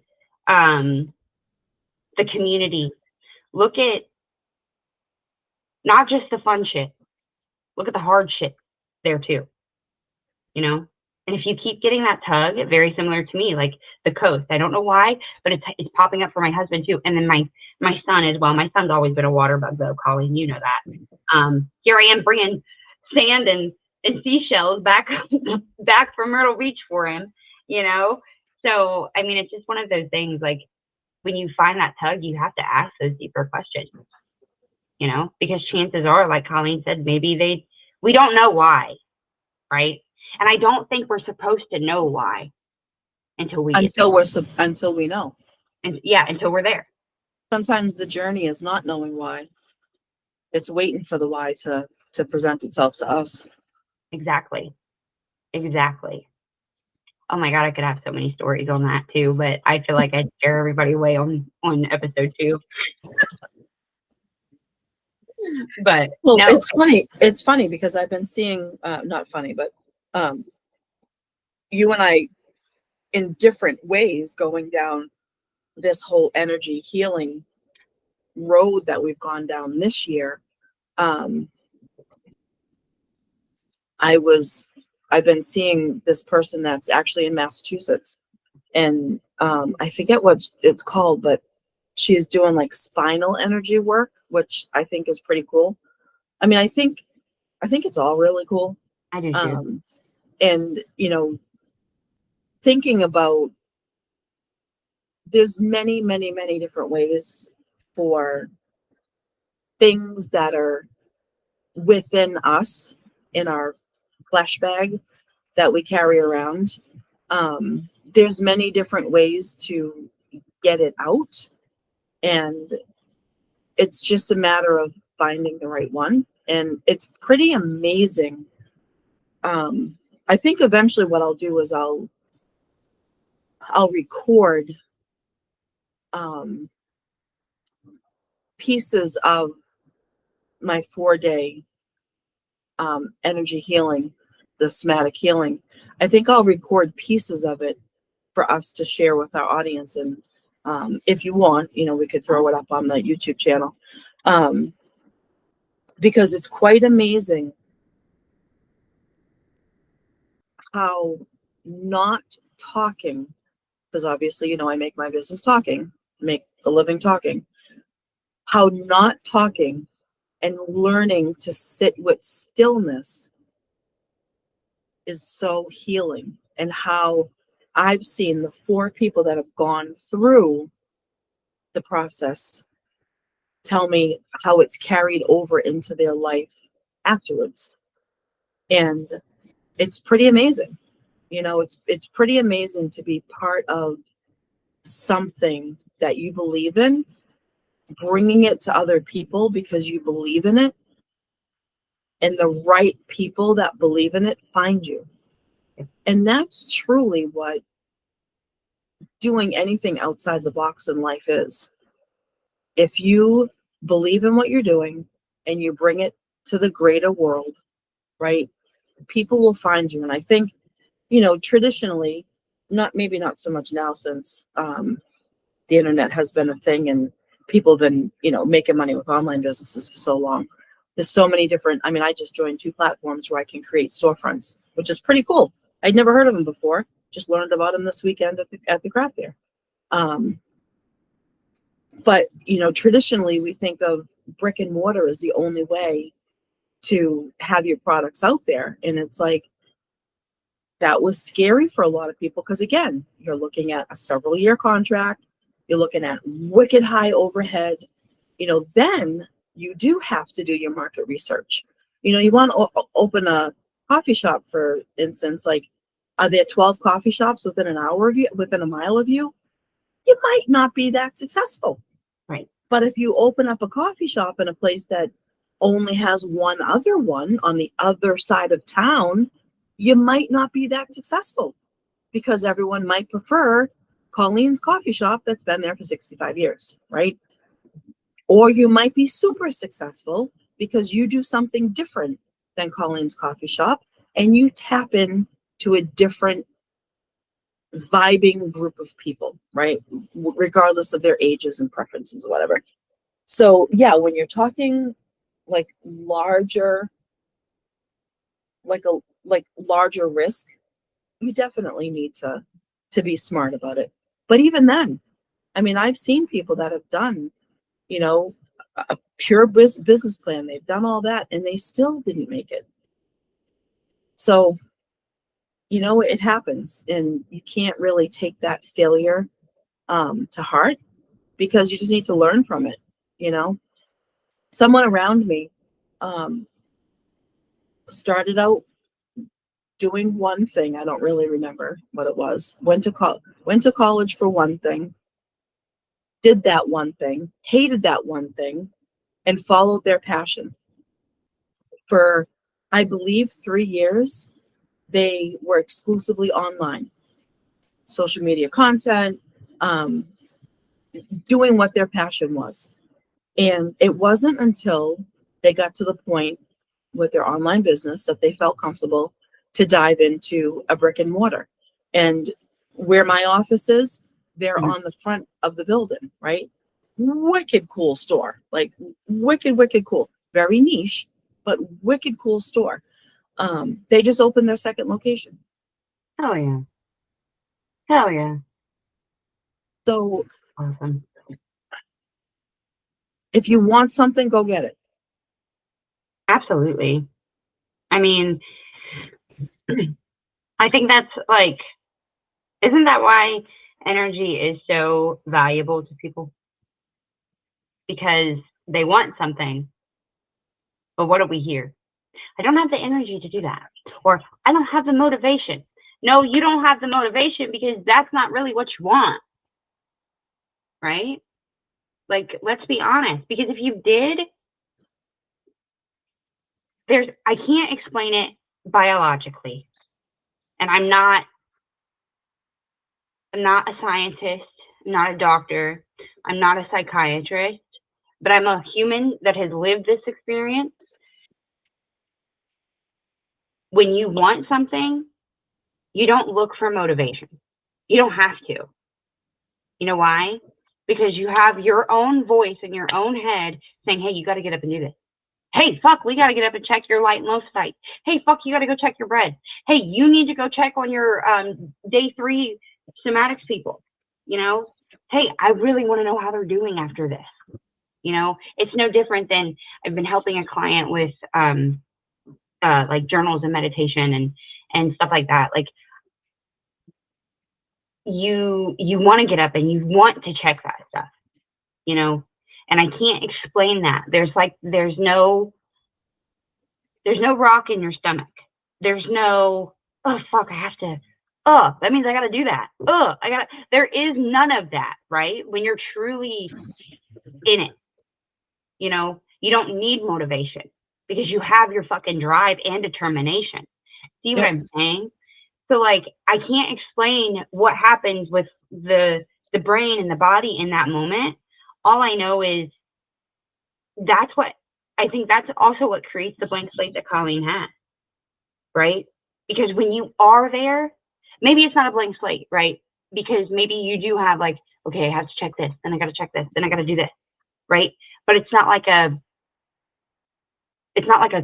community. Look at Not just the fun shit. Look at the hard shit there too, you know? And if you keep getting that tug, very similar to me, like the coast, I don't know why, but it's popping up for my husband too. And then my son as well. My son's always been a water bug though, Colleen, you know that. Here I am bringing sand and seashells back back from Myrtle Beach for him, you know? So, I mean, it's just one of those things, like when you find that tug, you have to ask those deeper questions, you know, because chances are, like Colleen said, maybe we don't know why, right? And I don't think we're supposed to know why until we get there. Until we know. And yeah, until we're there. Sometimes the journey is not knowing why. It's waiting for the why to present itself to us. Exactly. Oh my God, I could have so many stories on that too, but I feel like I'd scare everybody away on episode 2. But well, no. It's funny because I've been seeing, not funny, but you and I in different ways going down this whole energy healing road that we've gone down this year. I've been seeing this person that's actually in Massachusetts, and I forget what it's called, but she's doing like spinal energy work, which I think is pretty cool. I mean, I think it's all really cool. I do too. And you know, thinking about, there's many, many, many different ways for things that are within us in our flesh bag that we carry around. There's many different ways to get it out, and it's just a matter of finding the right one. And it's pretty amazing. I think eventually what I'll do is I'll record pieces of my 4-day energy healing, the somatic healing. I think I'll record pieces of it for us to share with our audience. And if you want, you know, we could throw it up on the YouTube channel, because it's quite amazing how not talking, because obviously, you know, I make my business talking, make a living talking, how not talking and learning to sit with stillness is so healing. And how I've seen the 4 people that have gone through the process tell me how it's carried over into their life afterwards. And it's pretty amazing. You know, it's pretty amazing to be part of something that you believe in, bringing it to other people because you believe in it, and the right people that believe in it find you. And that's truly what doing anything outside the box in life is. If you believe in what you're doing and you bring it to the greater world, right, people will find you. And I think, you know, traditionally, maybe not so much now, since the internet has been a thing and people have been, you know, making money with online businesses for so long. There's so many different, I mean, I just joined 2 platforms where I can create storefronts, which is pretty cool. I'd never heard of them before. Just learned about them this weekend at the craft fair. But, you know, traditionally we think of brick and mortar as the only way to have your products out there. And it's like, that was scary for a lot of people because, again, you're looking at a several-year contract. You're looking at wicked high overhead. You know, then you do have to do your market research. You know, you want to open a coffee shop, for instance. Like, are there 12 coffee shops within an hour of you, within a mile of you? You might not be that successful. Right. But if you open up a coffee shop in a place that only has one other one on the other side of town, you might not be that successful because everyone might prefer Colleen's coffee shop that's been there for 65 years, right? Or you might be super successful because you do something different than Colleen's coffee shop and you tap into a different vibing group of people, right? Regardless of their ages and preferences or whatever. So yeah, when you're talking like larger, larger risk, you definitely need to be smart about it. But even then, I mean, I've seen people that have done, you know, a pure business plan. They've done all that and they still didn't make it. So, you know, it happens, and you can't really take that failure to heart, because you just need to learn from it. You know, someone around me started out doing one thing. I don't really remember what it was. Went to college for one thing, did that one thing, hated that one thing, and followed their passion. For, I believe, 3 years, they were exclusively online, social media content, doing what their passion was. And it wasn't until they got to the point with their online business that they felt comfortable to dive into a brick and mortar. And where my office is, they're on the front of the building, right? Wicked cool store, like wicked cool. Very niche, but wicked cool store. They just opened their second location. Oh yeah. Hell yeah. So Awesome. if you want something, go get it. Absolutely. I mean, I think that's like, isn't that why energy is so valuable to people? Because they want something, but what do we hear? I don't have the energy to do that. Or I don't have the motivation. No, you don't have the motivation because that's not really what you want. Right? Like, let's be honest. Because if you did, I can't explain it biologically. And I'm not a scientist, I'm not a doctor, I'm not a psychiatrist, but I'm a human that has lived this experience. When you want something, you don't look for motivation. You don't have to. You know why? Because you have your own voice in your own head saying, hey, you got to get up and do this. Hey, fuck, we got to get up and check your light and low site. Hey, fuck, you got to go check your bread. Hey, you need to go check on your day 3 somatics people. You know, hey, I really want to know how they're doing after this. You know, it's no different than I've been helping a client with like journals and meditation and stuff like that. Like, you want to get up and you want to check that stuff, you know, and I can't explain that. There's no rock in your stomach. There's no, oh fuck, I have to, oh, that means I got to do that. Oh, there is none of that, right? When you're truly in it, you know, you don't need motivation because you have your fucking drive and determination. See what I'm saying? So like, I can't explain what happens with the brain and the body in that moment. All I know is I think that's also what creates the blank slate that Colleen has, right? Because when you are there, maybe it's not a blank slate, right? Because maybe you do have like, okay, I have to check this, then I got to check this, then I got to do this, right? But it's not like a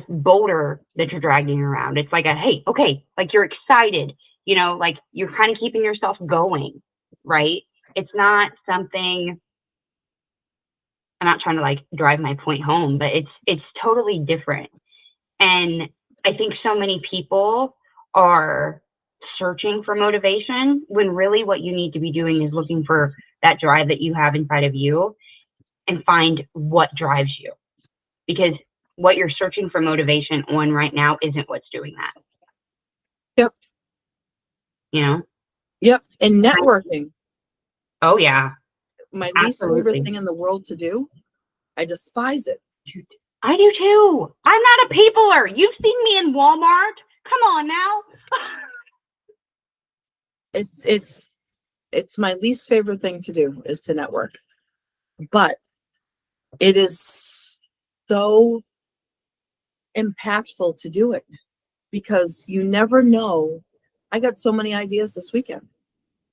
boulder that you're dragging around. It's like hey, okay, like you're excited, you know, like you're kind of keeping yourself going, right? It's not something, I'm not trying to like drive my point home, but it's totally different. And I think so many people are searching for motivation when really what you need to be doing is looking for that drive that you have inside of you and find what drives you. Because what you're searching for motivation on right now isn't what's doing that. Yep. You know? Yep. And networking. Oh yeah. My least favorite thing in the world to do. I despise it. I do too. I'm not a peopler. You've seen me in Walmart. Come on now. It's my least favorite thing to do is to network. But it is so impactful to do it because you never know. I got so many ideas this weekend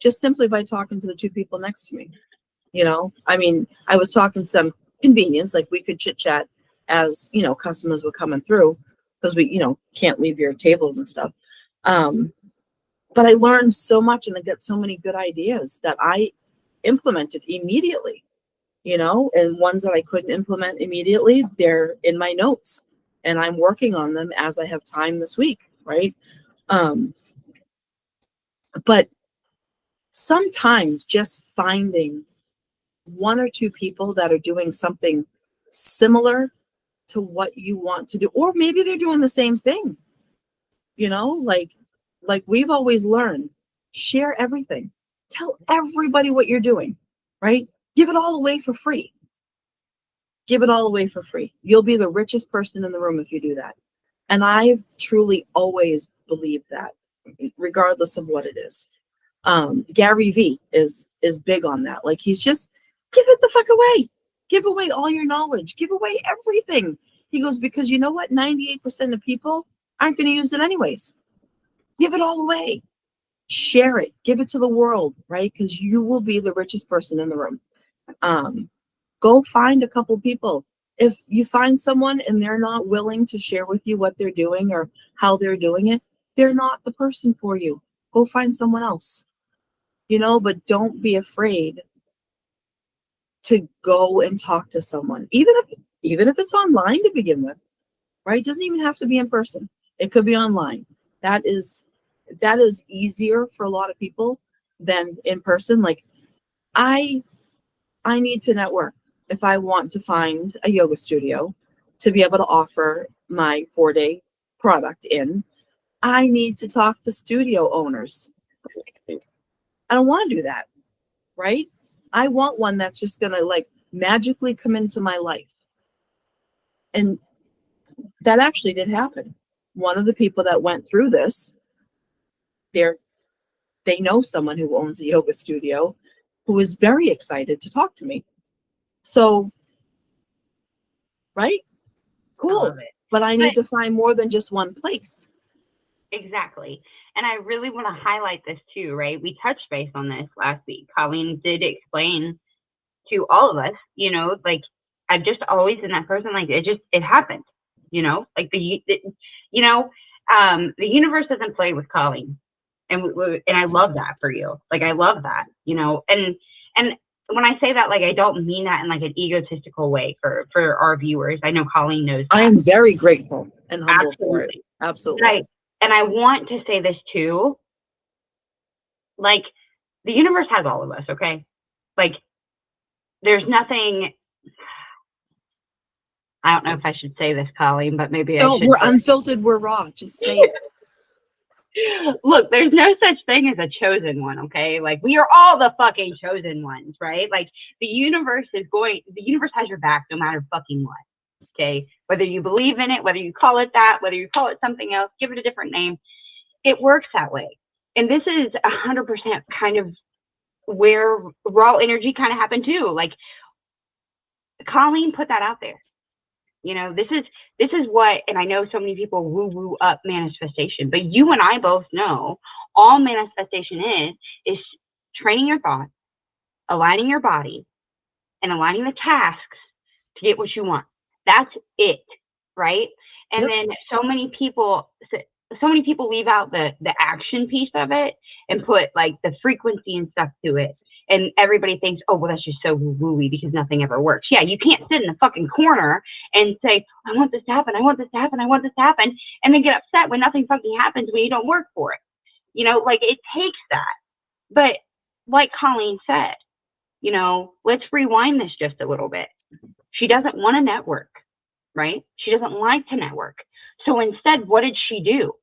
just simply by talking to the 2 people next to me. You know, I mean, I was talking to them convenience, like we could chit chat as, you know, customers were coming through, because we, you know, can't leave your tables and stuff. But I learned so much and I got so many good ideas that I implemented immediately, you know, and ones that I couldn't implement immediately, they're in my notes and I'm working on them as I have time this week, right? But sometimes just finding one or two people that are doing something similar to what you want to do, or maybe they're doing the same thing, you know, like we've always learned, share everything, tell everybody what you're doing, right? Give it all away for free. Give it all away for free. You'll be the richest person in the room if you do that. And I've truly always believed that, regardless of what it is. Gary V is big on that. Like, he's just, give it the fuck away. Give away all your knowledge. Give away everything. He goes, because you know what? 98% of people aren't going to use it anyways. Give it all away. Share it. Give it to the world, right? Because you will be the richest person in the room. Go find a couple people. If you find someone and they're not willing to share with you what they're doing or how they're doing it, they're not the person for you. Go find someone else, you know, but don't be afraid to go and talk to someone, even if it's online to begin with, right? It doesn't even have to be in person. It could be online. That is easier for a lot of people than in person. Like, I need to network if I want to find a yoga studio to be able to offer my 4-day product in. I need to talk to studio owners. I don't want to do that, right? I want one that's just going to like magically come into my life. And that actually did happen. One of the people that went through this, they know someone who owns a yoga studio who is very excited to talk to me. So, right? Cool. I love it. But I need to find more than just one place. Exactly. And I really want to highlight this too, right? We touched base on this last week. Colleen did explain to all of us, you know, like, I've just always been that person. Like, it happened, you know, like the universe doesn't play with Colleen. And I love that for you. Like, I love that, you know, and when I say that, like, I don't mean that in like an egotistical way for our viewers. I know Colleen knows that. I am very grateful and humble for it. Absolutely. And I want to say this too. Like, the universe has all of us, okay? Like, there's nothing. I don't know if I should say this, Colleen, but maybe I should. We're unfiltered, we're raw. Just say it. Look, there's no such thing as a chosen one, okay? Like, we are all the fucking chosen ones, right? Like, the universe has your back no matter fucking what, okay? Whether you believe in it, whether you call it that, whether you call it something else, give it a different name, it works that way. And this is 100% kind of where raw energy kind of happened too. Like, Colleen put that out there. You know, this is what, and I know so many people woo up manifestation, but you and I both know all manifestation is training your thoughts, aligning your body, and aligning the tasks to get what you want. That's it, right? And then so many people leave out the action piece of it and put like the frequency and stuff to it. And everybody thinks, oh, well, that's just so woo-woo because nothing ever works. Yeah, you can't sit in the fucking corner and say, I want this to happen, I want this to happen, I want this to happen, and then get upset when nothing fucking happens when you don't work for it. You know, like, it takes that. But like Colleen said, you know, let's rewind this just a little bit. She doesn't want to network, right? She doesn't like to network. So instead, what did she do?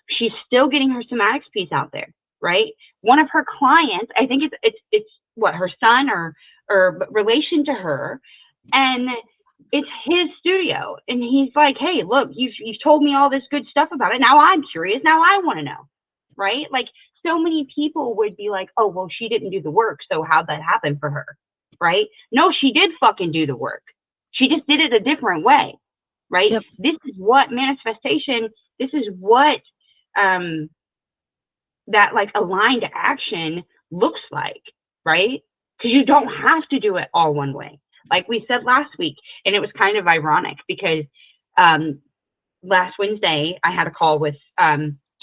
She's still getting her somatics piece out there, right? One of her clients, I think it's what, her son or relation to her, and it's his studio. And he's like, hey, look, you've told me all this good stuff about it. Now I'm curious. Now I want to know, right? Like, so many people would be like, oh, well, she didn't do the work, so how'd that happen for her, right? No, she did fucking do the work. She just did it a different way, right? Yep. This is what manifestation, this is what that like aligned action looks like, right? Because you don't have to do it all one way. like we said last week. And it was kind of ironic because last Wednesday I had a call with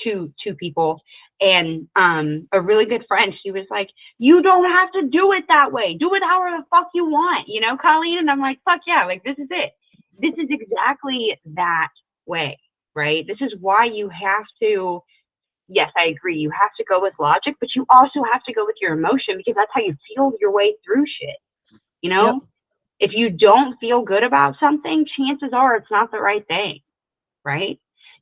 two people, and a really good friend. She was like, you don't have to do it that way. Do it however the fuck you want, you know, Colleen? And I'm like, fuck yeah, like this is it. This is exactly that way, right? This is why you have to, yes, I agree. You have to go with logic, but you also have to go with your emotion, because that's how you feel your way through shit. You know, Yep. if you don't feel good about something, chances are it's not the right thing, right?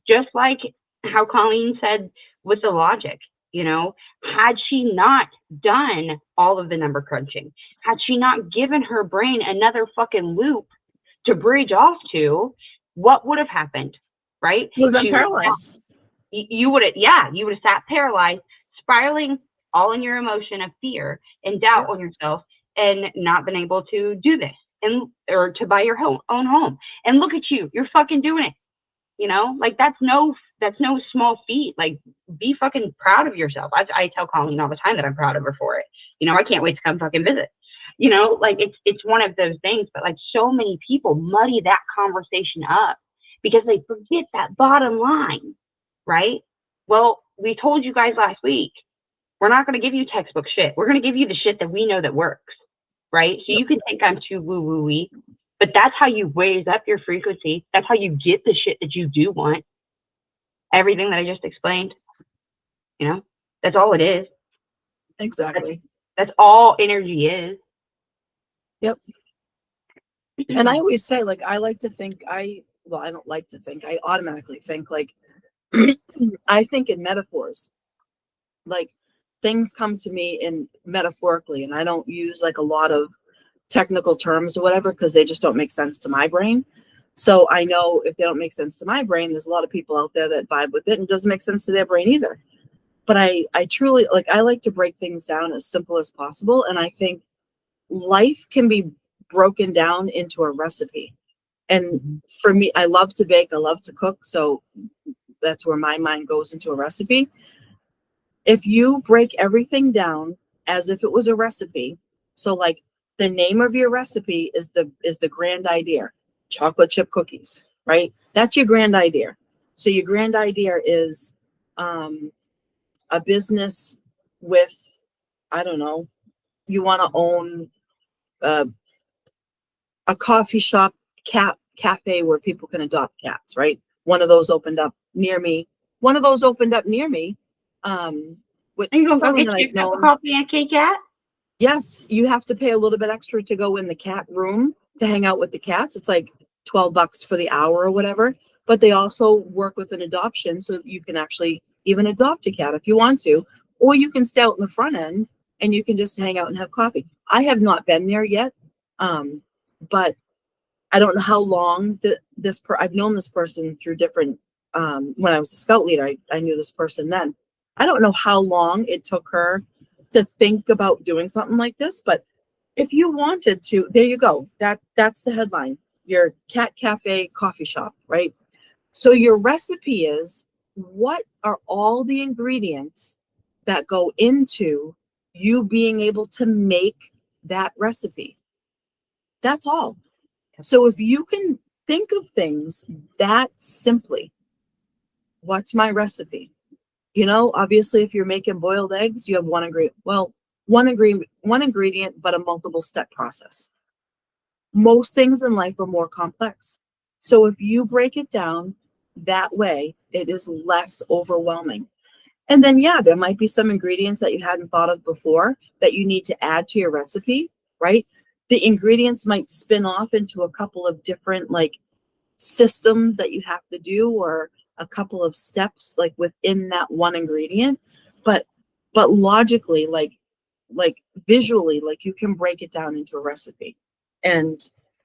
Just like how Colleen said with the logic, you know, had she not done all of the number crunching, had she not given her brain another fucking loop to bridge off to, what would have happened, right? You've been She would have, paralyzed. you would have, yeah, you would have sat paralyzed, spiraling all in your emotion of fear and doubt Yeah. on yourself, and not been able to do this, and or to buy your own home. And look at you, you're fucking doing it. You know, like that's no small feat. Like, be fucking proud of yourself. I tell Colleen all the time that I'm proud of her for it. You know, I can't wait to come fucking visit. You know, like it's one of those things. But like, so many people muddy that conversation up because they forget that bottom line, right? Well, we told you guys last week, we're not going to give you textbook shit. We're going to give you the shit that we know that works, right? So you can think I'm too woo-woo-y, but that's how you raise up your frequency. That's how you get the shit that you do want. Everything that I just explained, you know, that's all it is. Exactly. That's all energy is. Yep. And I always say, like, I like to think, I don't like to think, I automatically think, like, I think in metaphors. Like, things come to me in metaphorically, and I don't use like a lot of technical terms or whatever, because they just don't make sense to my brain. So I know if they don't make sense to my brain, there's a lot of people out there that vibe with it and it doesn't make sense to their brain either. But I truly, like, I like to break things down as simple as possible. And I think life can be broken down into a recipe. And for me, I love to bake, I love to cook. So that's where my mind goes into a recipe. If you break everything down as if it was a recipe, so like the name of your recipe is the grand idea, chocolate chip cookies, right? That's your grand idea. So your grand idea is a business with, I don't know, you want to own a coffee shop cafe where people can adopt cats, right? One of those opened up near me. With Are you gonna go someone get that you I've a cup of known. coffee and a Kit Kat? Yes, you have to pay a little bit extra to go in the cat room to hang out with the cats. It's like $12 for the hour or whatever. But they also work with an adoption, so you can actually even adopt a cat if you want to, or you can stay out in the front end and you can just hang out and have coffee. I have not been there yet, but I don't know how long I've known this person through different. When I was a scout leader, I knew this person then. I don't know how long it took her to think about doing something like this, but if you wanted to, there you go. That's the headline. Your cat cafe coffee shop, right? So your recipe is, what are all the ingredients that go into you being able to make that recipe? That's all. So if you can think of things that simply, what's my recipe? You know, obviously, if you're making boiled eggs, you have one ingredient. Well, one ingredient, but a multiple step process. Most things in life are more complex. So if you break it down that way, it is less overwhelming. And then, yeah, there might be some ingredients that you hadn't thought of before that you need to add to your recipe, right? The ingredients might spin off into a couple of different like systems that you have to do, or a couple of steps like within that one ingredient, but logically, like visually, like you can break it down into a recipe. And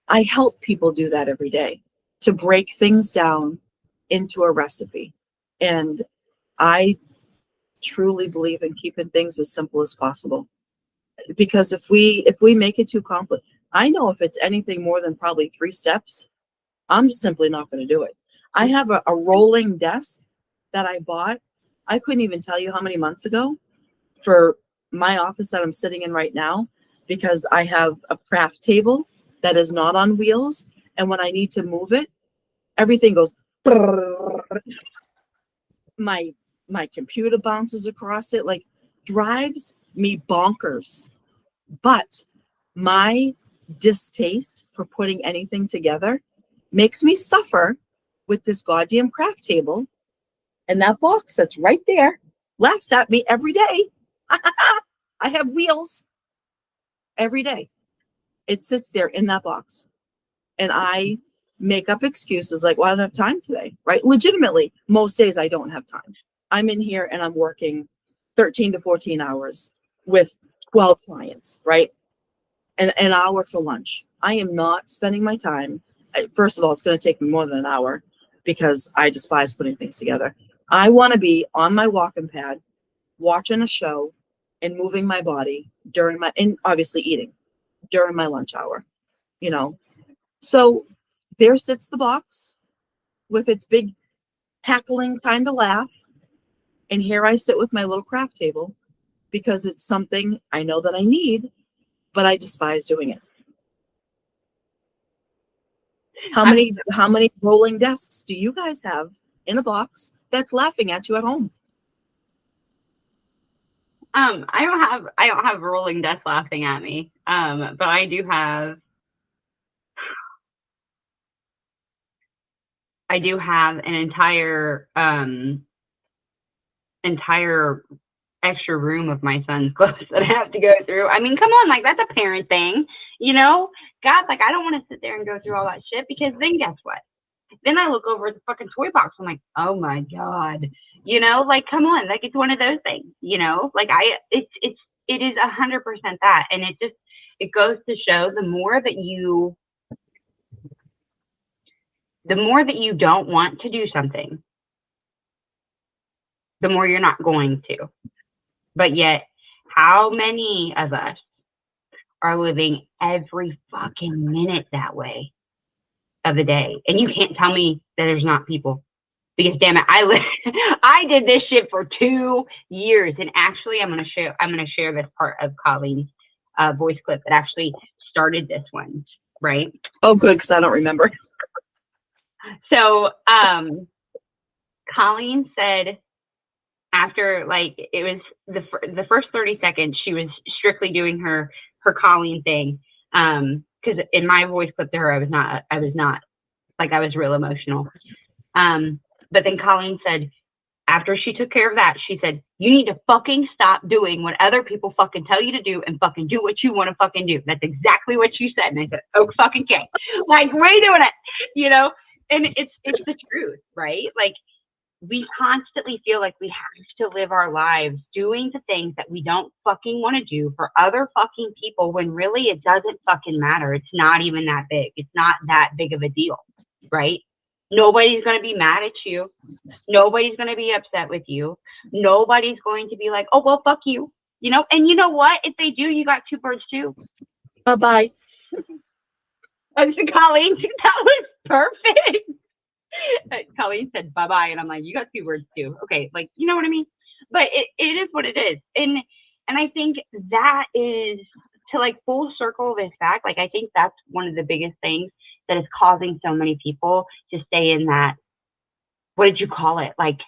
I help people do that every day, to break things down into a recipe. And I truly believe in keeping things as simple as possible, because if we make it too complex, I know if it's anything more than probably 3 steps, I'm just simply not going to do it. I have a rolling desk that I bought. I couldn't even tell you how many months ago, for my office that I'm sitting in right now, because I have a craft table that is not on wheels. And when I need to move it, everything goes. My computer bounces across it, like drives me bonkers. But my distaste for putting anything together makes me suffer with this goddamn craft table. And that box that's right there laughs at me every day. I have wheels every day. It sits there in that box. And I make up excuses like, well, I don't have time today, right? Legitimately, most days I don't have time. I'm in here and I'm working 13 to 14 hours with 12 clients, right? And an hour for lunch. I am not spending my time. First of all, it's going to take me more than an hour because I despise putting things together. I want to be on my walking pad, watching a show and moving my body during my, and obviously eating during my lunch hour, you know? So there sits the box with its big hackling kind of laugh. And here I sit with my little craft table because it's something I know that I need, but I despise doing it. How many rolling desks do you guys have in a box that's laughing at you at home? I don't have rolling desk laughing at me. But I do have an entire extra room of my son's clothes that I have to go through. I mean, come on, like that's a parent thing, you know? God, like I don't want to sit there and go through all that shit because then guess what? Then I look over at the fucking toy box. I'm like, oh my God, you know, like, come on. Like, it's one of those things, you know, like it is 100% that. And it goes to show the more that you don't want to do something, the more you're not going to. But yet, how many of us are living every fucking minute that way of the day? And you can't tell me that there's not people. Because damn it, I did this shit for 2 years. And actually, I'm gonna share this part of Colleen's voice clip that actually started this one, right? Oh, good, because I don't remember. So, Colleen said after, like, it was the first 30 seconds, she was strictly doing her Colleen thing. Because in my voice clip to her, I was not, like, I was real emotional. But then Colleen said, after she took care of that, she said, you need to fucking stop doing what other people fucking tell you to do and fucking do what you want to fucking do. That's exactly what you said. And I said, oh, fucking okay. Like, we're doing it, you know? And it's the truth, right? Like, we constantly feel like we have to live our lives doing the things that we don't fucking want to do for other fucking people when really it doesn't fucking matter. It's not even that big. It's not that big of a deal, right? Nobody's going to be mad at you. Nobody's going to be upset with you. Nobody's going to be like, oh, well, fuck you. You know, and you know what? If they do, you got two birds too. Bye-bye. Colleen, that was perfect. Colleen said bye-bye, and I'm like, you got 2 words too. Okay, like, you know what I mean? But it is what it is. And I think that is, to like full circle this back, like I think that's one of the biggest things that is causing so many people to stay in that, what did you call it? Like,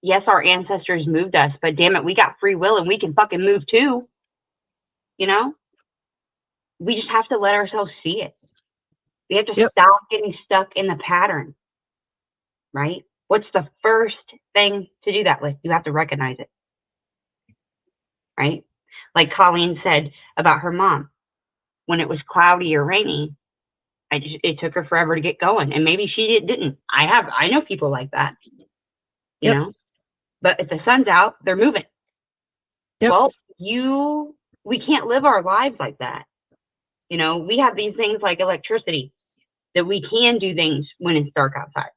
yes, our ancestors moved us, but damn it, we got free will and we can fucking move too. You know? We just have to let ourselves see it. We have to stop getting stuck in the pattern. Right? What's the first thing to do that with? You have to recognize it. Right? Like Colleen said about her mom. When it was cloudy or rainy, it took her forever to get going. And maybe she didn't. I know people like that. You know? But if the sun's out, they're moving. Well, we can't live our lives like that. You know, we have these things like electricity that we can do things when it's dark outside.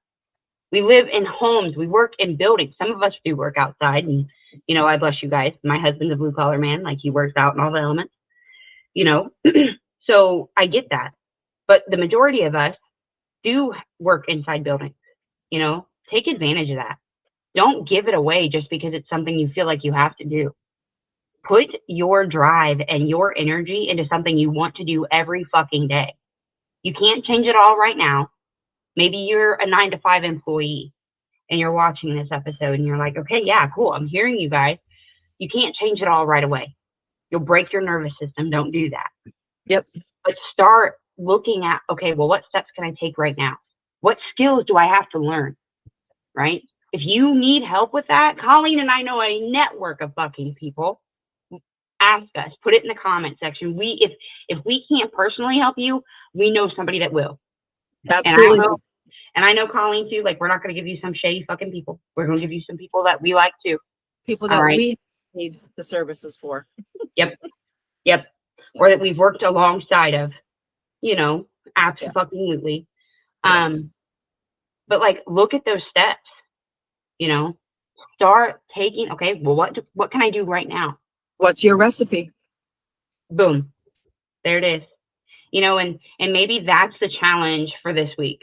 We live in homes. We work in buildings. Some of us do work outside. And, you know, I bless you guys. My husband's a blue collar man. Like, he works out in all the elements, you know. So I get that. But the majority of us do work inside buildings, you know. Take advantage of that. Don't give it away just because it's something you feel like you have to do. Put your drive and your energy into something you want to do every fucking day. You can't change it all right now. Maybe you're a 9 to 5 employee and you're watching this episode and you're like, okay, yeah, cool. I'm hearing you guys. You can't change it all right away. You'll break your nervous system. Don't do that. Yep. But start looking at, okay, well, what steps can I take right now? What skills do I have to learn? Right? If you need help with that, Colleen and I know a network of fucking people. Ask us. Put it in the comment section. If we can't personally help you, we know somebody that will. Absolutely. And I know Colleen too. Like, we're not going to give you some shady fucking people. We're going to give you some people that we like too. People that we need the services for. Yep. Yes. Or that we've worked alongside of, absolutely. Yes. But like, look at those steps, start taking, okay, well, what can I do right now? What's your recipe? Boom. There it is. And maybe that's the challenge for this week.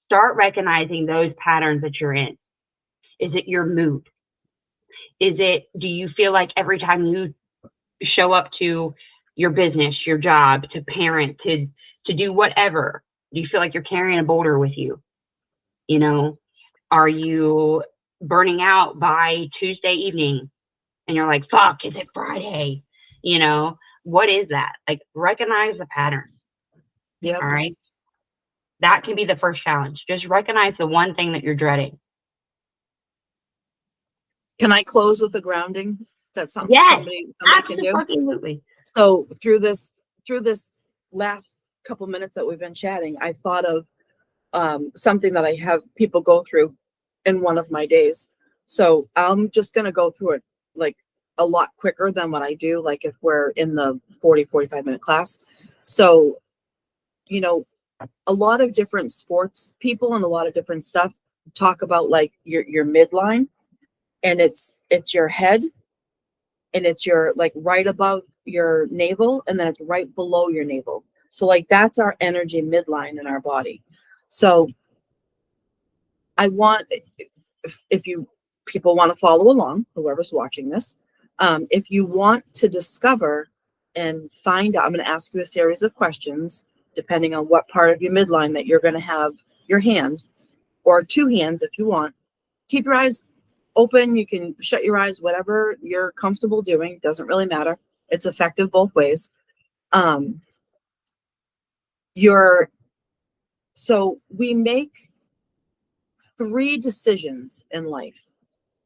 Start recognizing those patterns that you're in. Is it your mood? Do you feel like every time you show up to your business, your job, to parent, to do whatever, do you feel like you're carrying a boulder with you? Are you burning out by Tuesday evening and you're like, fuck, is it Friday? What is that? Like, recognize the pattern. Yeah. All right. That can be the first challenge. Just recognize the one thing that you're dreading. Can I close with a grounding? That's something somebody can do. Absolutely. So through this last couple minutes that we've been chatting, I thought of something that I have people go through in one of my days. So I'm just going to go through it like a lot quicker than what I do, like if we're in the 45 minute class. So, a lot of different sports people and a lot of different stuff talk about like your midline, and it's your head, and it's your like right above your navel, and then it's right below your navel. So like that's our energy midline in our body. So I want, if you people want to follow along, whoever's watching this, if you want to discover and find out, I'm going to ask you a series of questions depending on what part of your midline that you're going to have your hand, or two hands if you want. Keep your eyes open. You can shut your eyes, whatever you're comfortable doing. Doesn't really matter. It's effective both ways. So we make 3 decisions in life.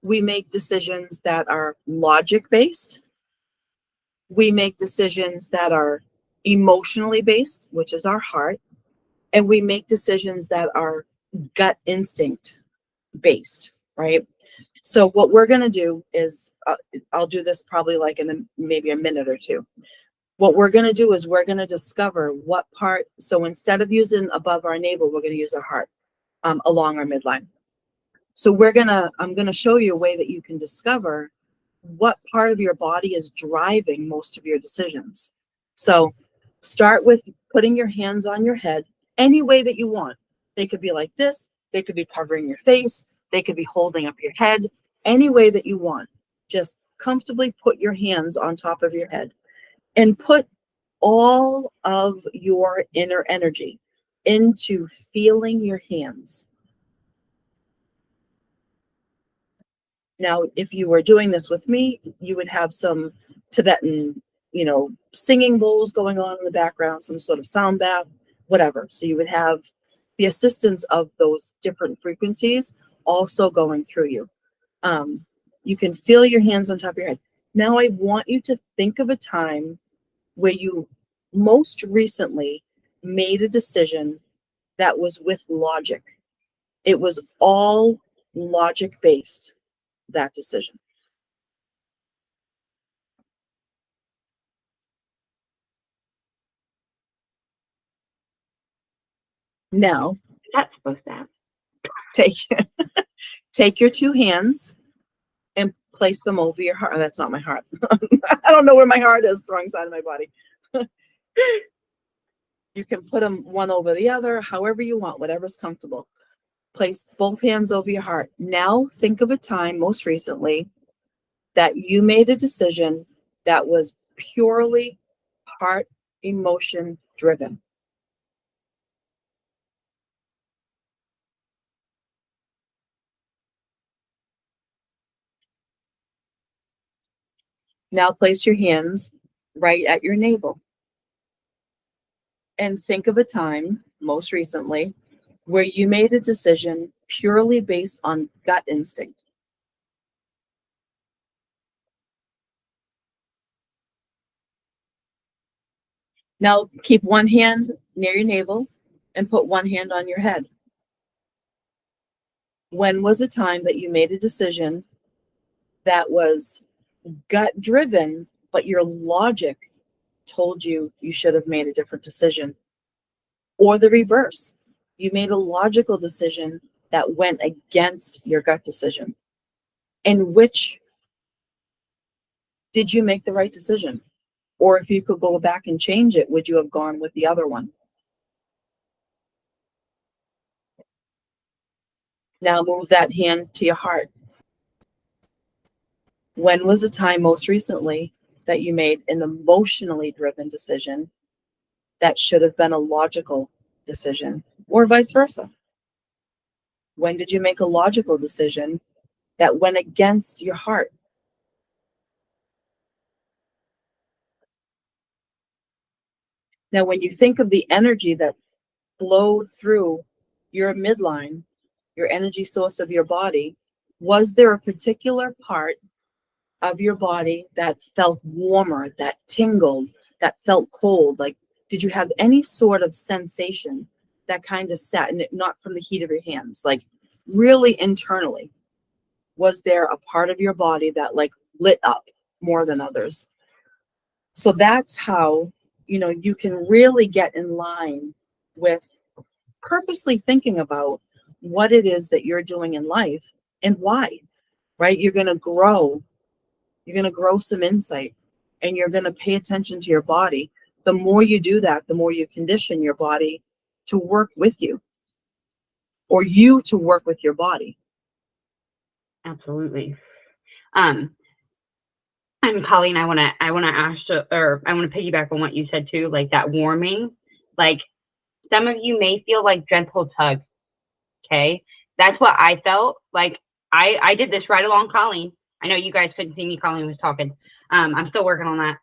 We make decisions that are logic based. We make decisions that are emotionally based, which is our heart. And we make decisions that are gut instinct based, right? So what we're going to do is, I'll do this probably like in maybe a minute or two. What we're going to do is we're going to discover what part. So instead of using above our navel, we're going to use our heart along our midline. So I'm going to show you a way that you can discover what part of your body is driving most of your decisions. So start with putting your hands on your head any way that you want. They could be like this. They could be covering your face. They could be holding up your head, any way that you want. Just comfortably put your hands on top of your head and put all of your inner energy into feeling your hands. Now, if you were doing this with me, you would have some Tibetan, singing bowls going on in the background, some sort of sound bath, whatever. So you would have the assistance of those different frequencies also going through you. You can feel your hands on top of your head. Now I want you to think of a time where you most recently made a decision that was with logic. It was all logic based, that decision. Now, that's supposed to happen. Take your 2 hands and place them over your heart. Oh, that's not my heart. I don't know where my heart is, the wrong side of my body. You can put them one over the other, however you want, whatever's comfortable. Place both hands over your heart. Now think of a time most recently that you made a decision that was purely heart emotion driven. Now place your hands right at your navel and think of a time, most recently, where you made a decision purely based on gut instinct. Now keep one hand near your navel and put one hand on your head. When was a time that you made a decision that was gut driven, but your logic told you you should have made a different decision? Or the reverse, you made a logical decision that went against your gut decision. In which did you make the right decision? Or if you could go back and change it, would you have gone with the other one? Now move that hand to your heart. When was the time most recently that you made an emotionally driven decision that should have been a logical decision, or vice versa? When did you make a logical decision that went against your heart? Now, when you think of the energy that flowed through your midline, your energy source of your body, was there a particular part of your body that felt warmer, that tingled, that felt cold? Like, did you have any sort of sensation that kind of sat in it, not from the heat of your hands, like really internally? Was there a part of your body that like lit up more than others? So that's how, you can really get in line with purposely thinking about what it is that you're doing in life and why, right? You're going to grow some insight, and you're going to pay attention to your body. The more you do that, the more you condition your body to work with you, or you to work with your body. Absolutely. And Colleen, I want to ask, or I want to piggyback on what you said too, like that warming. Like, some of you may feel like gentle tugs. Okay, that's what I felt like. I did this right along Colleen. I know you guys couldn't see me. Colleen was talking. I'm still working on that.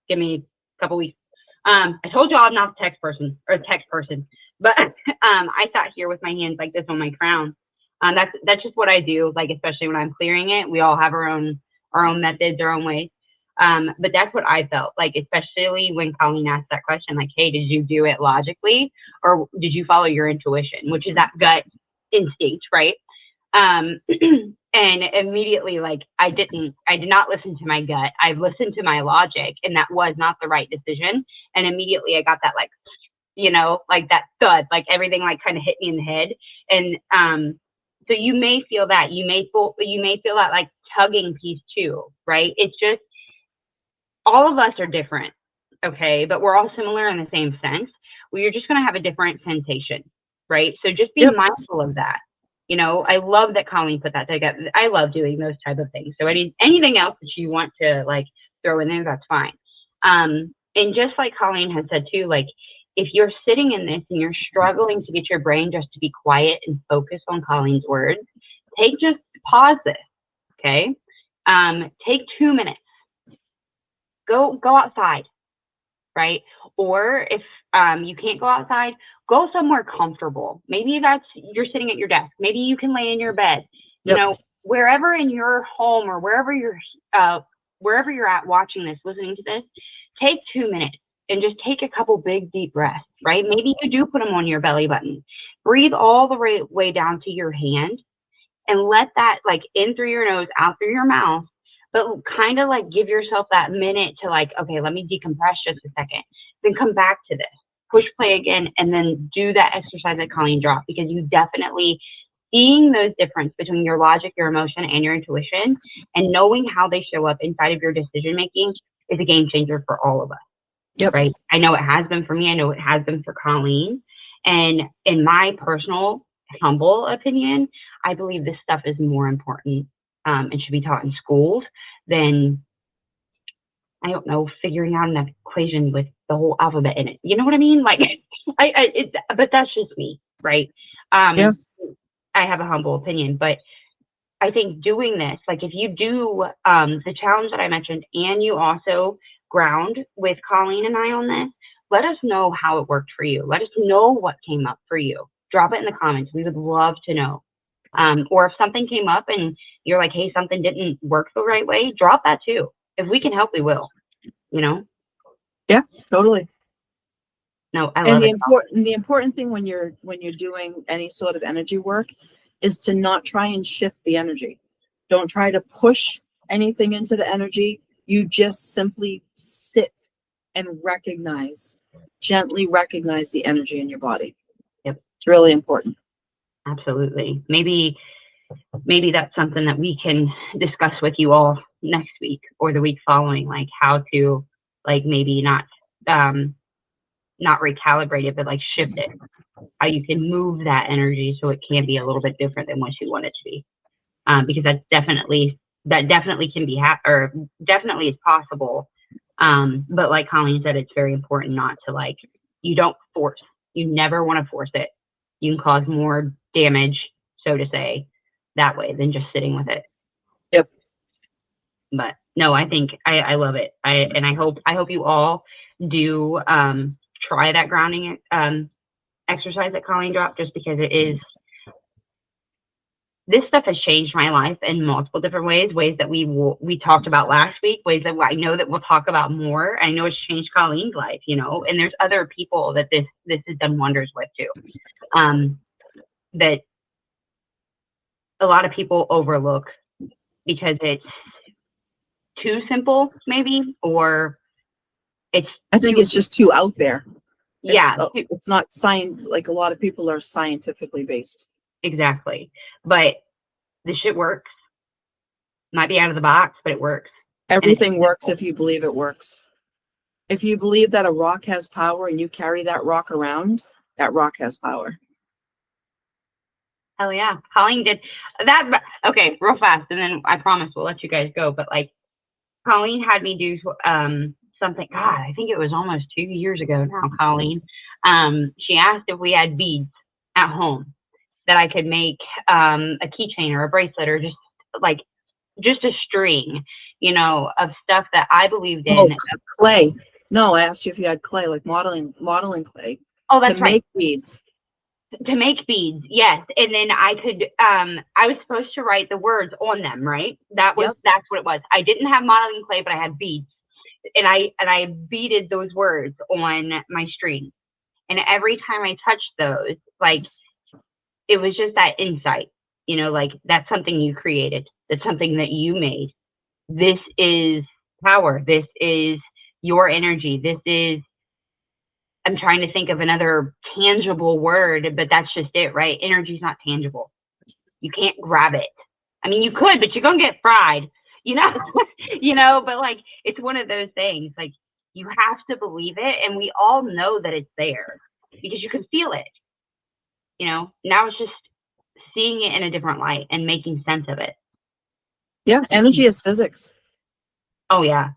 Give me a couple weeks. I told you I'm not a text person, but I sat here with my hands like this on my crown. That's just what I do. Like, especially when I'm clearing it, we all have our own methods, our own ways. But that's what I felt like, especially when Colleen asked that question, like, hey, did you do it logically, or did you follow your intuition, which is that gut instinct, right? And immediately, like, I did not listen to my gut. I listened to my logic, and that was not the right decision. And immediately I got that, like, like that thud, like everything like kind of hit me in the head. And, so you may feel that, you may feel that like tugging piece too, right? It's just, all of us are different. Okay. But we're all similar in the same sense. We're just going to have a different sensation, right? So just be mindful of that. I love that Colleen put that together. I love doing those type of things. So anything else that you want to like throw in there, that's fine. And just like Colleen has said too, like, if you're sitting in this and you're struggling to get your brain just to be quiet and focus on Colleen's words, just pause this. Okay. Take 2 minutes. Go outside, right? Or if you can't go outside, go somewhere comfortable. Maybe you're sitting at your desk. Maybe you can lay in your bed. Wherever in your home, or wherever you're at watching this, listening to this, take 2 minutes and just take a couple big deep breaths, right? Maybe you do put them on your belly button. Breathe all the way down to your hand, and let that like in through your nose, out through your mouth, but kind of like give yourself that minute to like, okay, let me decompress just a second, then come back to this, push play again, and then do that exercise that Colleen dropped, because you definitely, seeing those difference between your logic, your emotion, and your intuition, and knowing how they show up inside of your decision making is a game changer for all of us. Yep. Right. I know it has been for me. I know it has been for Colleen. And in my personal, humble opinion, I believe this stuff is more important and should be taught in schools than, I don't know, figuring out an equation with the whole alphabet in it. You know what I mean? Like, but that's just me, right? I have a humble opinion, but I think doing this, like if you do the challenge that I mentioned and you also ground with Colleen and I on this, let us know how it worked for you. Let us know what came up for you. Drop it in the comments. We would love to know. Or if something came up and you're like, hey, something didn't work the right way, drop that too. If we can help, we will, you know? Yeah, totally. No, I And love it. The important thing when you're doing any sort of energy work is to not try and shift the energy. Don't try to push anything into the energy. You just simply sit and gently recognize the energy in your body. Yep. It's really important. Absolutely. Maybe that's something that we can discuss with you all next week or the week following, like how to like maybe not recalibrate it, but like shift it. How you can move that energy so it can be a little bit different than what you want it to be. Because that definitely can be or definitely is possible. But like Colleen said, it's very important not to like, you don't force. You never want to force it. You can cause more damage, so to say, that way than just sitting with it. Yep. But no, I think I love it. I hope you all do try that grounding exercise that Colleen dropped, just because this stuff has changed my life in multiple different ways that we talked about last week, ways that I know that we'll talk about more. I know it's changed Colleen's life, you know, and there's other people that this has done wonders with too. That a lot of people overlook because it's too simple, maybe, or I think it's just too out there. Yeah. It's not like a lot of people are scientifically based. Exactly. But the shit works. Might be out of the box, but it works. Everything works if you believe it works. If you believe that a rock has power and you carry that rock around, that rock has power. Hell yeah. Colleen did that. Okay, real fast, and then I promise we'll let you guys go. But like, Colleen had me do something. God, I think it was almost 2 years ago now, Colleen. She asked if we had beads at home that I could make a keychain or a bracelet or just a string, you know, of stuff that I believed in. Oh, clay. No, I asked you if you had clay, like modeling clay. Oh, that's right. Make beads. To make beads, yes. And then I could I was supposed to write the words on them, right? That's what it was. I didn't have modeling clay, but I had beads. And I beaded those words on my string. And every time I touched those, like, it was just that insight, you know, like, that's something you created. That's something that you made. This is power. This is your energy. This is, I'm trying to think of another tangible word, but that's just it, right? Energy is not tangible. You can't grab it. I mean, you could, but you're going to get fried, you know, but like, it's one of those things, like, you have to believe it. And we all know that it's there because you can feel it, you know. Now it's just seeing it in a different light and making sense of it. Yeah. Energy is physics. Oh yeah.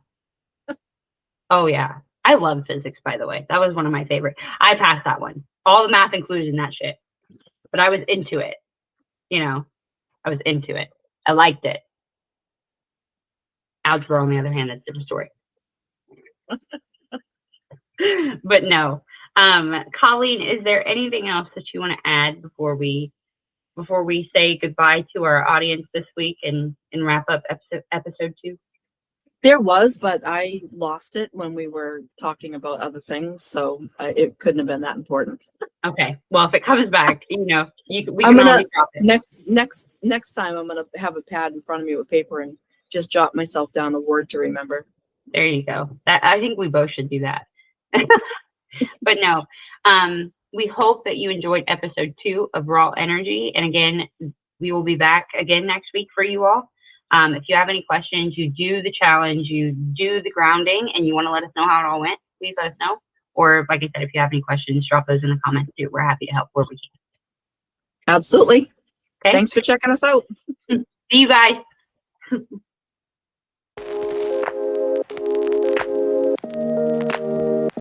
Oh yeah. I love physics, by the way. That was one of my favorite. I passed that one. All the math included in that shit. But I was into it. You know, I was into it. I liked it. Algebra, on the other hand, that's a different story. But no. Colleen, is there anything else that you want to add before we say goodbye to our audience this week and wrap up episode 2? There was, but I lost it when we were talking about other things, so it couldn't have been that important. Okay. Well, if it comes back, you know, we can always drop it. Next time, I'm gonna have a pad in front of me with paper and just jot myself down a word to remember. There you go. I think we both should do that. But no, we hope that you enjoyed episode 2 of Raw Energy. And again, we will be back again next week for you all. If you have any questions, you do the challenge, you do the grounding, and you want to let us know how it all went, please let us know. Or like I said, if you have any questions, drop those in the comments too. We're happy to help where we can. Absolutely. Okay. Thanks for checking us out. See you guys.